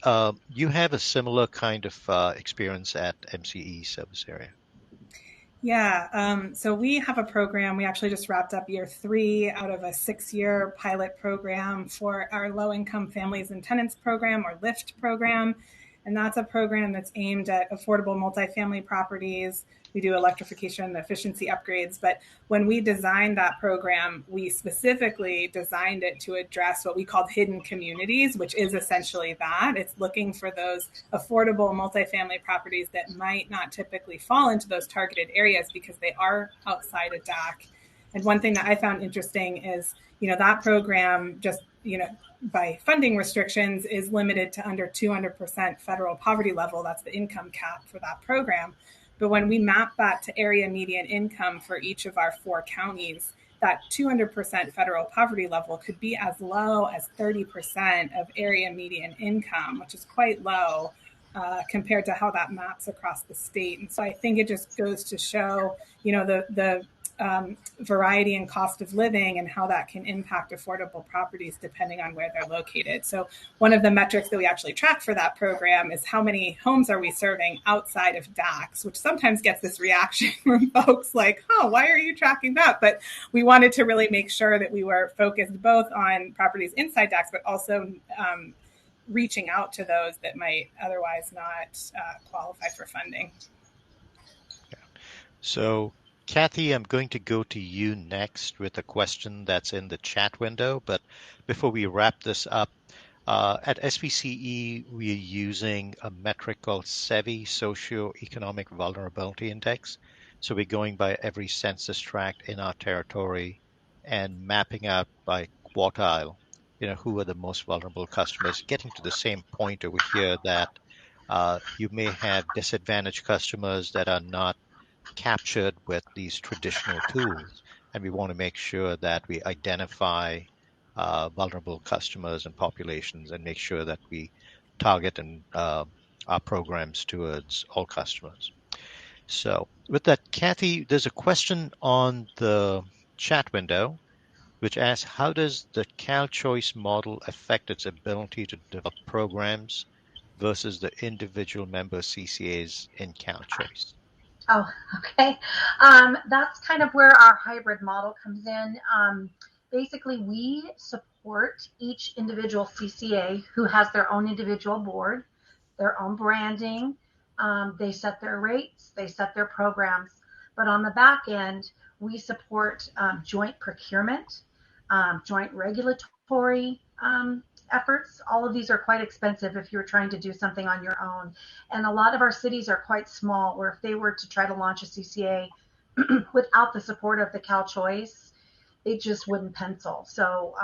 you have a similar kind of experience at MCE service area. Yeah, so we have a program. We actually just wrapped up year 3 out of a 6-year pilot program for our low-income families and tenants program, or LIFT program. And that's a program that's aimed at affordable multifamily properties. We do electrification and efficiency upgrades. But when we designed that program, we specifically designed it to address what we called hidden communities, which is essentially that. It's looking for those affordable multifamily properties that might not typically fall into those targeted areas because they are outside of DAC. And one thing that I found interesting is, that program just, by funding restrictions is limited to under 200% federal poverty level. That's the income cap for that program. But when we map that to area median income for each of our 4 counties, that 200% federal poverty level could be as low as 30% of area median income, which is quite low compared to how that maps across the state. And so I think it just goes to show, the variety and cost of living and how that can impact affordable properties depending on where they're located. So one of the metrics that we actually track for that program is how many homes are we serving outside of DACs, which sometimes gets this reaction from folks like, why are you tracking that? But we wanted to really make sure that we were focused both on properties inside DACs, but also reaching out to those that might otherwise not qualify for funding. So, Kathy, I'm going to go to you next with a question that's in the chat window. But before we wrap this up, at SVCE, we are using a metric called SEVI, Socio-Economic Vulnerability Index. So we're going by every census tract in our territory and mapping out by quartile, who are the most vulnerable customers, getting to the same point over here that you may have disadvantaged customers that are not captured with these traditional tools. And we want to make sure that we identify vulnerable customers and populations and make sure that we target and our programs towards all customers. So with that, Kathy, there's a question on the chat window which asks, how does the CalChoice model affect its ability to develop programs versus the individual member CCAs in CalChoice? Oh, okay. That's kind of where our hybrid model comes in. Basically, we support each individual CCA who has their own individual board, their own branding. They set their rates, they set their programs. But on the back end, we support joint procurement, joint regulatory efforts. All of these are quite expensive if you're trying to do something on your own. And a lot of our cities are quite small, where if they were to try to launch a CCA without the support of the CalChoice, it just wouldn't pencil. So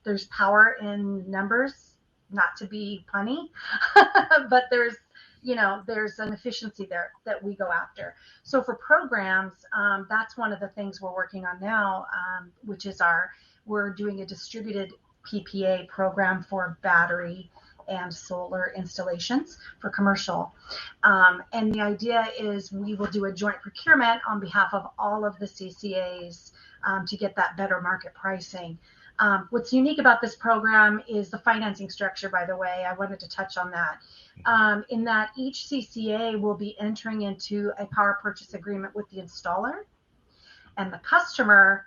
there's power in numbers, not to be punny, but there's an efficiency there that we go after. So for programs, that's one of the things we're working on now, which is we're doing a distributed PPA program for battery and solar installations for commercial. And the idea is we will do a joint procurement on behalf of all of the CCAs to get that better market pricing. What's unique about this program is the financing structure, by the way. I wanted to touch on that. In that each CCA will be entering into a power purchase agreement with the installer, and the customer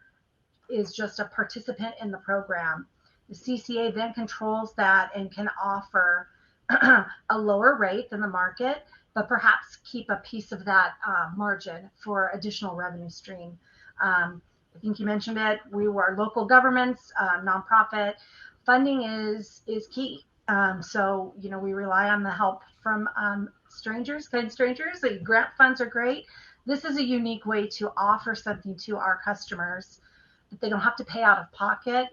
is just a participant in the program. The CCA then controls that and can offer a lower rate than the market, but perhaps keep a piece of that margin for additional revenue stream. I think you mentioned it. We were local governments, nonprofit. Funding is key. So, we rely on the help from strangers, kind strangers. The grant funds are great. This is a unique way to offer something to our customers that they don't have to pay out of pocket.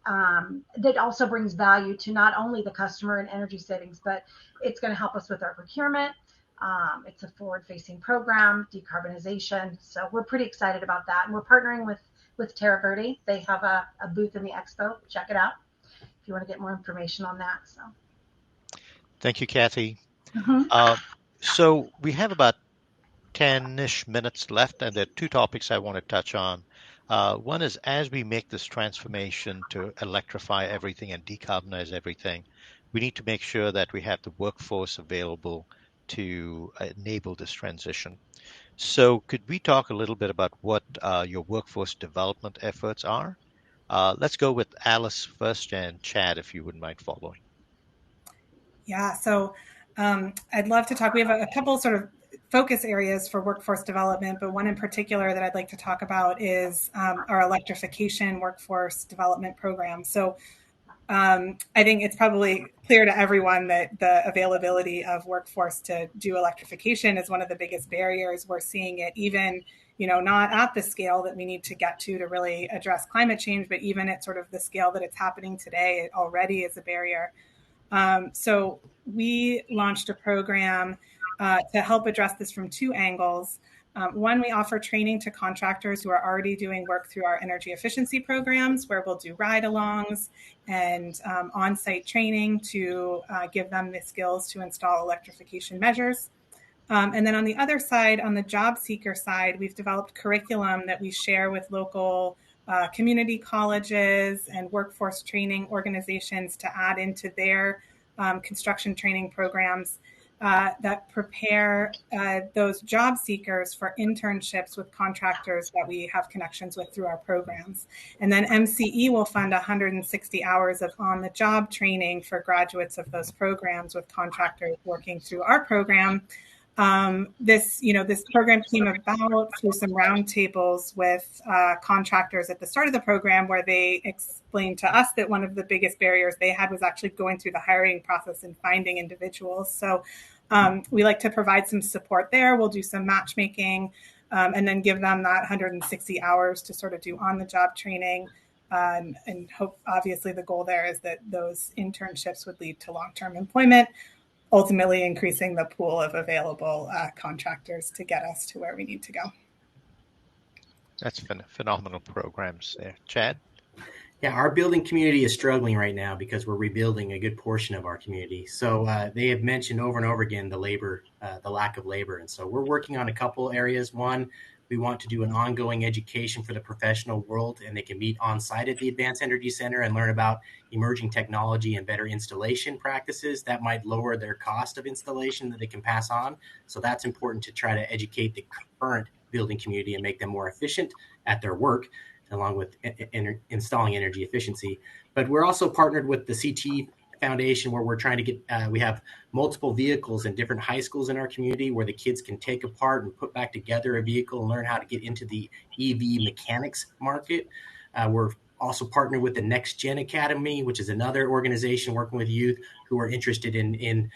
That also brings value to not only the customer and energy savings, but it's going to help us with our procurement. It's a forward-facing program, decarbonization. So we're pretty excited about that. And we're partnering with Terra Verde. They have a booth in the expo. Check it out if you want to get more information on that. So, thank you, Kathy. So we have about 10-ish minutes left, and there are two topics I want to touch on. One is, as we make this transformation to electrify everything and decarbonize everything, we need to make sure that we have the workforce available to enable this transition. So could we talk a little bit about what your workforce development efforts are? Let's go with Alice first, and Chad, if you wouldn't mind following. Yeah, so I'd love to talk. We have a couple sort of focus areas for workforce development, but one in particular that I'd like to talk about is our electrification workforce development program. So I think it's probably clear to everyone that the availability of workforce to do electrification is one of the biggest barriers. We're seeing it even, not at the scale that we need to get to really address climate change, but even at sort of the scale that it's happening today, it already is a barrier. So we launched a program to help address this from two angles. One, we offer training to contractors who are already doing work through our energy efficiency programs, where we'll do ride-alongs and on-site training to give them the skills to install electrification measures. And then on the other side, on the job seeker side, we've developed curriculum that we share with local community colleges and workforce training organizations to add into their construction training programs that prepare those job seekers for internships with contractors that we have connections with through our programs. And then MCE will fund 160 hours of on-the-job training for graduates of those programs with contractors working through our program. This program came about through some roundtables with contractors at the start of the program, where they explained to us that one of the biggest barriers they had was actually going through the hiring process and finding individuals. So we like to provide some support there. We'll do some matchmaking and then give them that 160 hours to sort of do on-the-job training. And hope, obviously, the goal there is that those internships would lead to long-term employment, ultimately increasing the pool of available contractors to get us to where we need to go. That's phenomenal programs there. Chad? Yeah, our building community is struggling right now because we're rebuilding a good portion of our community. So they have mentioned over and over again the lack of labor. And so we're working on a couple areas. One, we want to do an ongoing education for the professional world, and they can meet on site at the Advanced Energy Center and learn about emerging technology and better installation practices that might lower their cost of installation that they can pass on. So that's important to try to educate the current building community and make them more efficient at their work, along with installing energy efficiency. But we're also partnered with the CT Foundation, where we're trying to get, we have multiple vehicles in different high schools in our community where the kids can take apart and put back together a vehicle and learn how to get into the EV mechanics market. We're also partnered with the Next Gen Academy, which is another organization working with youth who are interested in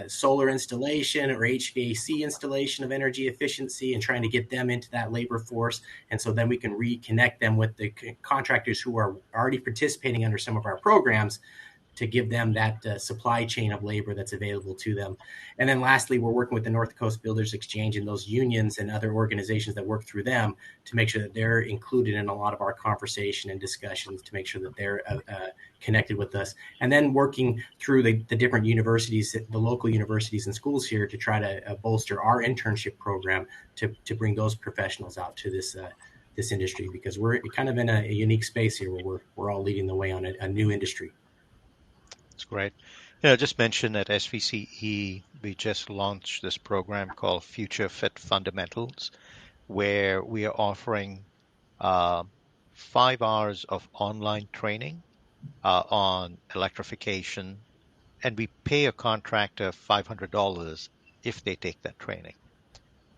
solar installation or HVAC installation of energy efficiency, and trying to get them into that labor force. And so then we can reconnect them with the contractors who are already participating under some of our programs, to give them that supply chain of labor that's available to them. And then lastly, we're working with the North Coast Builders Exchange and those unions and other organizations that work through them to make sure that they're included in a lot of our conversation and discussions, to make sure that they're connected with us. And then working through the different universities, the local universities and schools here, to try to bolster our internship program to bring those professionals out to this industry, because we're kind of in a unique space here where we're all leading the way on a new industry. That's great. Just mention at SVCE, we just launched this program called Future Fit Fundamentals, where we are offering 5 hours of online training on electrification, and we pay a contractor $500 if they take that training.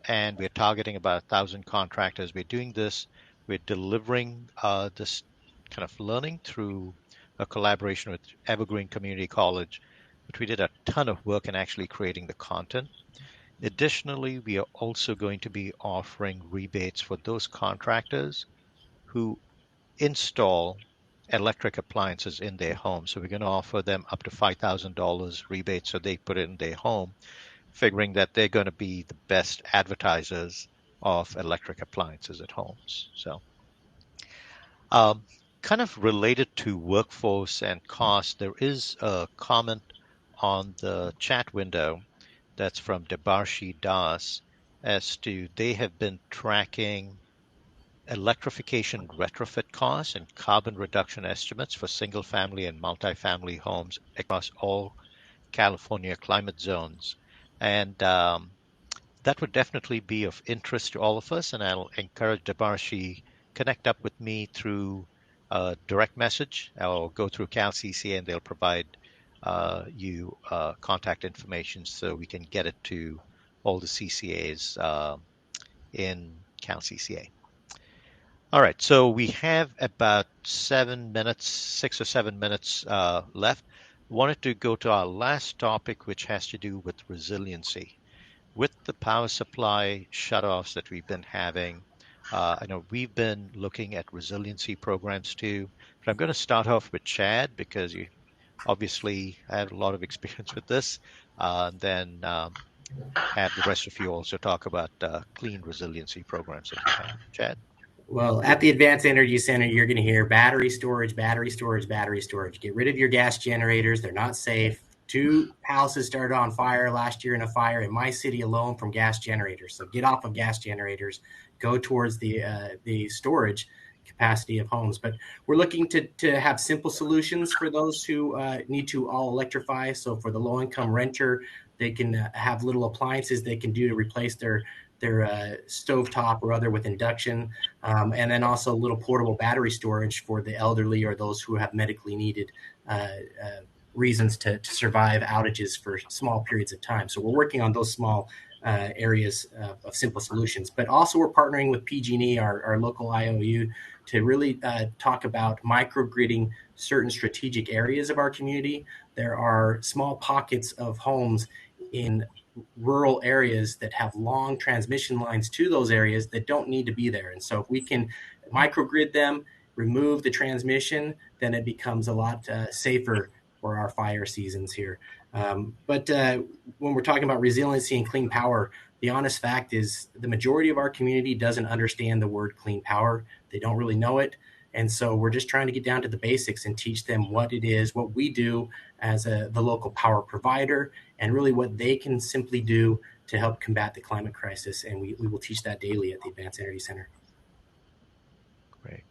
And we're targeting about 1,000 contractors. We're doing this, we're delivering this kind of learning through a collaboration with Evergreen Community College, but we did a ton of work in actually creating the content. Additionally, we are also going to be offering rebates for those contractors who install electric appliances in their home. So we're going to offer them up to $5,000 rebate so they put it in their home, figuring that they're going to be the best advertisers of electric appliances at homes. So kind of related to workforce and cost, there is a comment on the chat window that's from Debarshi Das as to they have been tracking electrification retrofit costs and carbon reduction estimates for single family and multifamily homes across all California climate zones. And that would definitely be of interest to all of us. And I'll encourage Debarshi, connect up with me through a direct message or go through CalCCA, and they'll provide you contact information so we can get it to all the CCAs in CalCCA. All right, so we have about 7 minutes, 6 or 7 minutes left. Wanted to go to our last topic, which has to do with resiliency. With the power supply shutoffs that we've been having, I know we've been looking at resiliency programs too, but I'm going to start off with Chad because you obviously have a lot of experience with this, then have the rest of you also talk about clean resiliency programs that you have. Chad? Well, at the Advanced Energy Center, you're going to hear battery storage, battery storage, battery storage. Get rid of your gas generators. They're not safe. 2 houses started on fire last year in a fire in my city alone from gas generators. So get off of gas generators. Go towards the storage capacity of homes. But we're looking to have simple solutions for those who need to all electrify. So for the low-income renter, they can have little appliances they can do to replace their stovetop or other with induction, and then also little portable battery storage for the elderly or those who have medically needed reasons to survive outages for small periods of time. So we're working on those small areas of simple solutions. But also we're partnering with PG&E, our local IOU, to really talk about microgridding certain strategic areas of our community. There are small pockets of homes in rural areas that have long transmission lines to those areas that don't need to be there. And so if we can microgrid them, remove the transmission, then it becomes a lot safer for our fire seasons here. But when we're talking about resiliency and clean power, the honest fact is the majority of our community doesn't understand the word clean power. They don't really know it. And so we're just trying to get down to the basics and teach them what it is, what we do as the local power provider, and really what they can simply do to help combat the climate crisis. And we will teach that daily at the Advanced Energy Center. Great.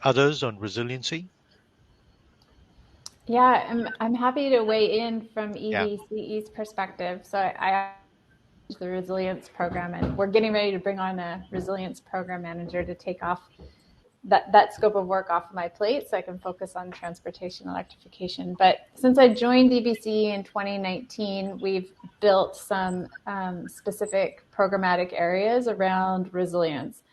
Others on resiliency? Yeah, I'm happy to weigh in from EBCE's perspective. So I the resilience program, and we're getting ready to bring on a resilience program manager to take off that scope of work off of my plate so I can focus on transportation electrification. But since I joined EBCE in 2019, we've built some specific programmatic areas around resilience.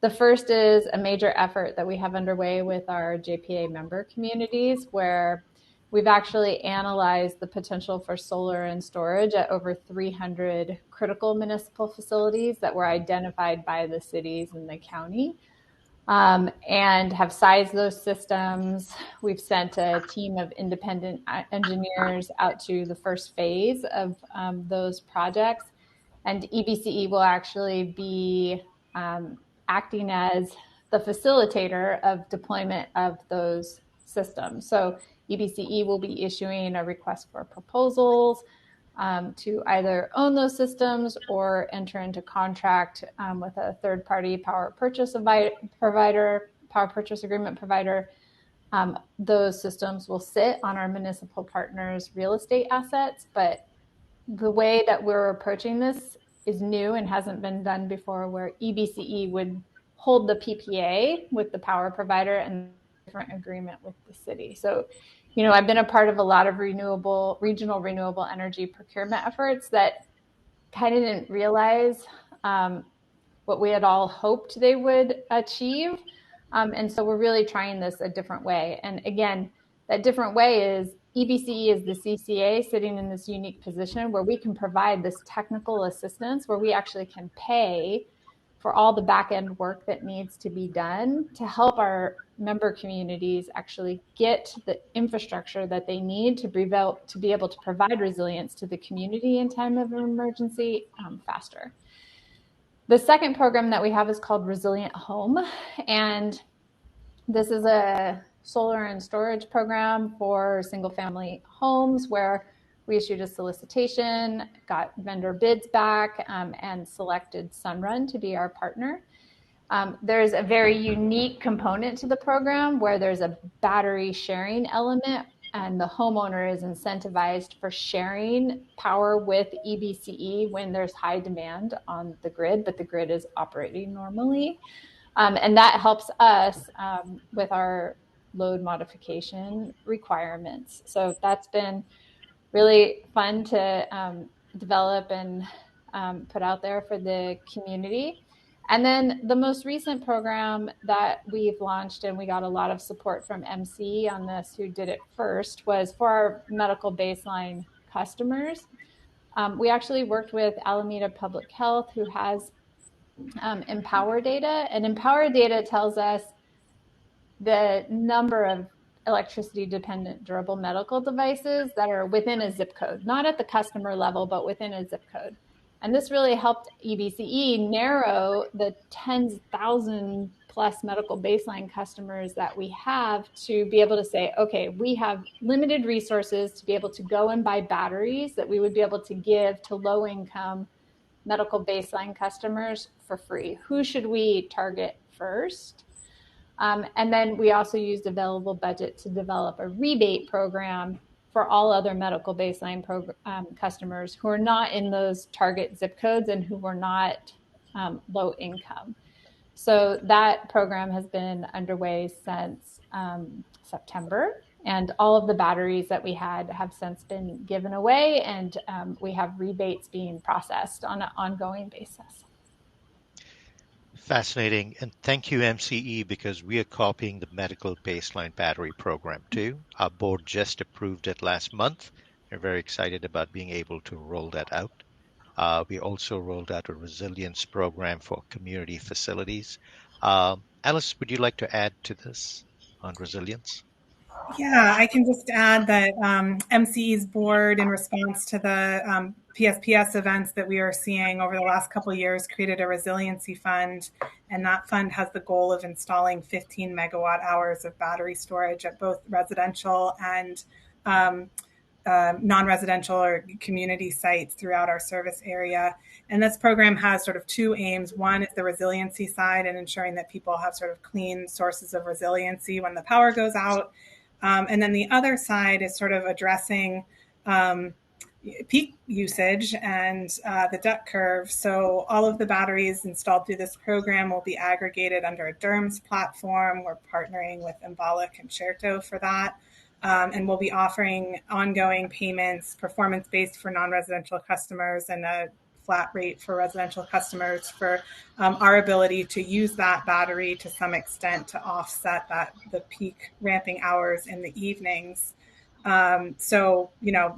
The first is a major effort that we have underway with our JPA member communities, where we've actually analyzed the potential for solar and storage at over 300 critical municipal facilities that were identified by the cities and the county, and have sized those systems. We've sent a team of independent engineers out to the first phase of those projects, and EBCE will actually be acting as the facilitator of deployment of those systems. So EBCE will be issuing a request for proposals to either own those systems or enter into contract with a third-party power purchase agreement provider. Those systems will sit on our municipal partners' real estate assets, but the way that we're approaching this is new and hasn't been done before, where EBCE would hold the PPA with the power provider and a different agreement with the city. So, you know, I've been a part of a lot of regional renewable energy procurement efforts that kind of didn't realize what we had all hoped they would achieve. And so we're really trying this a different way. And again, that different way is EBCE is the CCA sitting in this unique position where we can provide this technical assistance, where we actually can pay for all the back end work that needs to be done to help our member communities actually get the infrastructure that they need to be able to provide resilience to the community in time of an emergency faster. The second program that we have is called Resilient Home, and this is a solar and storage program for single-family homes where we issued a solicitation, got vendor bids back, and selected Sunrun to be our partner. There's a very unique component to the program where there's a battery sharing element, and the homeowner is incentivized for sharing power with EBCE when there's high demand on the grid, but the grid is operating normally. And that helps us with our load modification requirements. So that's been really fun to develop and put out there for the community. And then the most recent program that we've launched, and we got a lot of support from MC on this, who did it first, was for our medical baseline customers. We actually worked with Alameda Public Health, who has Empower data, and Empower data tells us the number of electricity dependent durable medical devices that are within a zip code, not at the customer level, but within a zip code. And this really helped EBCE narrow the 10,000 plus medical baseline customers that we have to be able to say, okay, we have limited resources to be able to go and buy batteries that we would be able to give to low income medical baseline customers for free. Who should we target first? And then we also used available budget to develop a rebate program for all other medical baseline customers who are not in those target zip codes and who were not low income. So that program has been underway since September, And all of the batteries that we had have since been given away, and we have rebates being processed on an ongoing basis. Fascinating. And thank you, MCE, because we are copying the medical baseline battery program too. Our board just approved it last month. We're very excited about being able to roll that out. We also rolled out a resilience program for community facilities. Alice, would you like to add to this on resilience? Yeah, I can just add that MCE's board, in response to the PSPS events that we are seeing over the last couple of years, created a resiliency fund, and that fund has the goal of installing 15 megawatt hours of battery storage at both residential and non-residential or community sites throughout our service area. And this program has sort of two aims. One is the resiliency side and ensuring that people have sort of clean sources of resiliency when the power goes out. And then the other side is sort of addressing peak usage and the duck curve. So all of the batteries installed through this program will be aggregated under a DERMS platform. We're partnering with Enbala Concerto for that. And we'll be offering ongoing payments, performance-based for non-residential customers and a flat rate for residential customers for our ability to use that battery to some extent to offset the peak ramping hours in the evenings. So,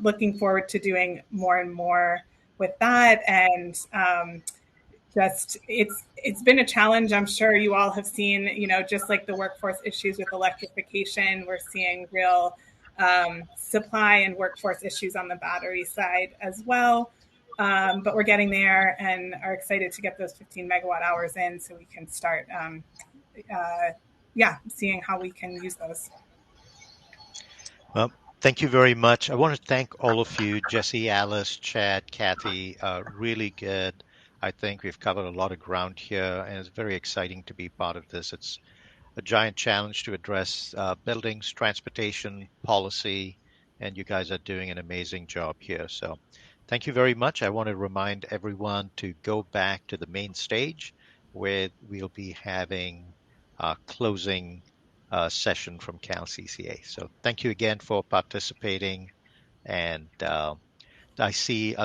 looking forward to doing more and more with that. And just it's been a challenge. I'm sure you all have seen, just like the workforce issues with electrification, we're seeing real supply and workforce issues on the battery side as well. But we're getting there and are excited to get those 15 megawatt hours in so we can start seeing how we can use those. Well, thank you very much. I want to thank all of you, Jesse, Alice, Chad, Kathy. Really good. I think we've covered a lot of ground here, and it's very exciting to be part of this. It's a giant challenge to address buildings, transportation, policy, and you guys are doing an amazing job here. So thank you very much. I want to remind everyone to go back to the main stage where we'll be having closing session from CalCCA. So thank you again for participating. And I'll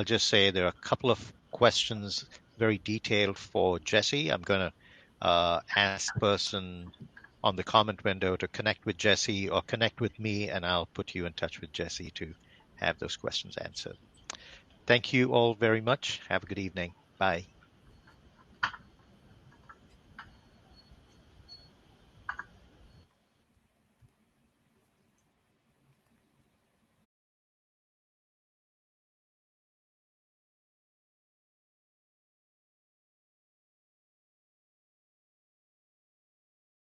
just say there are a couple of questions, very detailed for Jesse. I'm going to ask person on the comment window to connect with Jesse or connect with me, and I'll put you in touch with Jesse to have those questions answered. Thank you all very much. Have a good evening. Bye.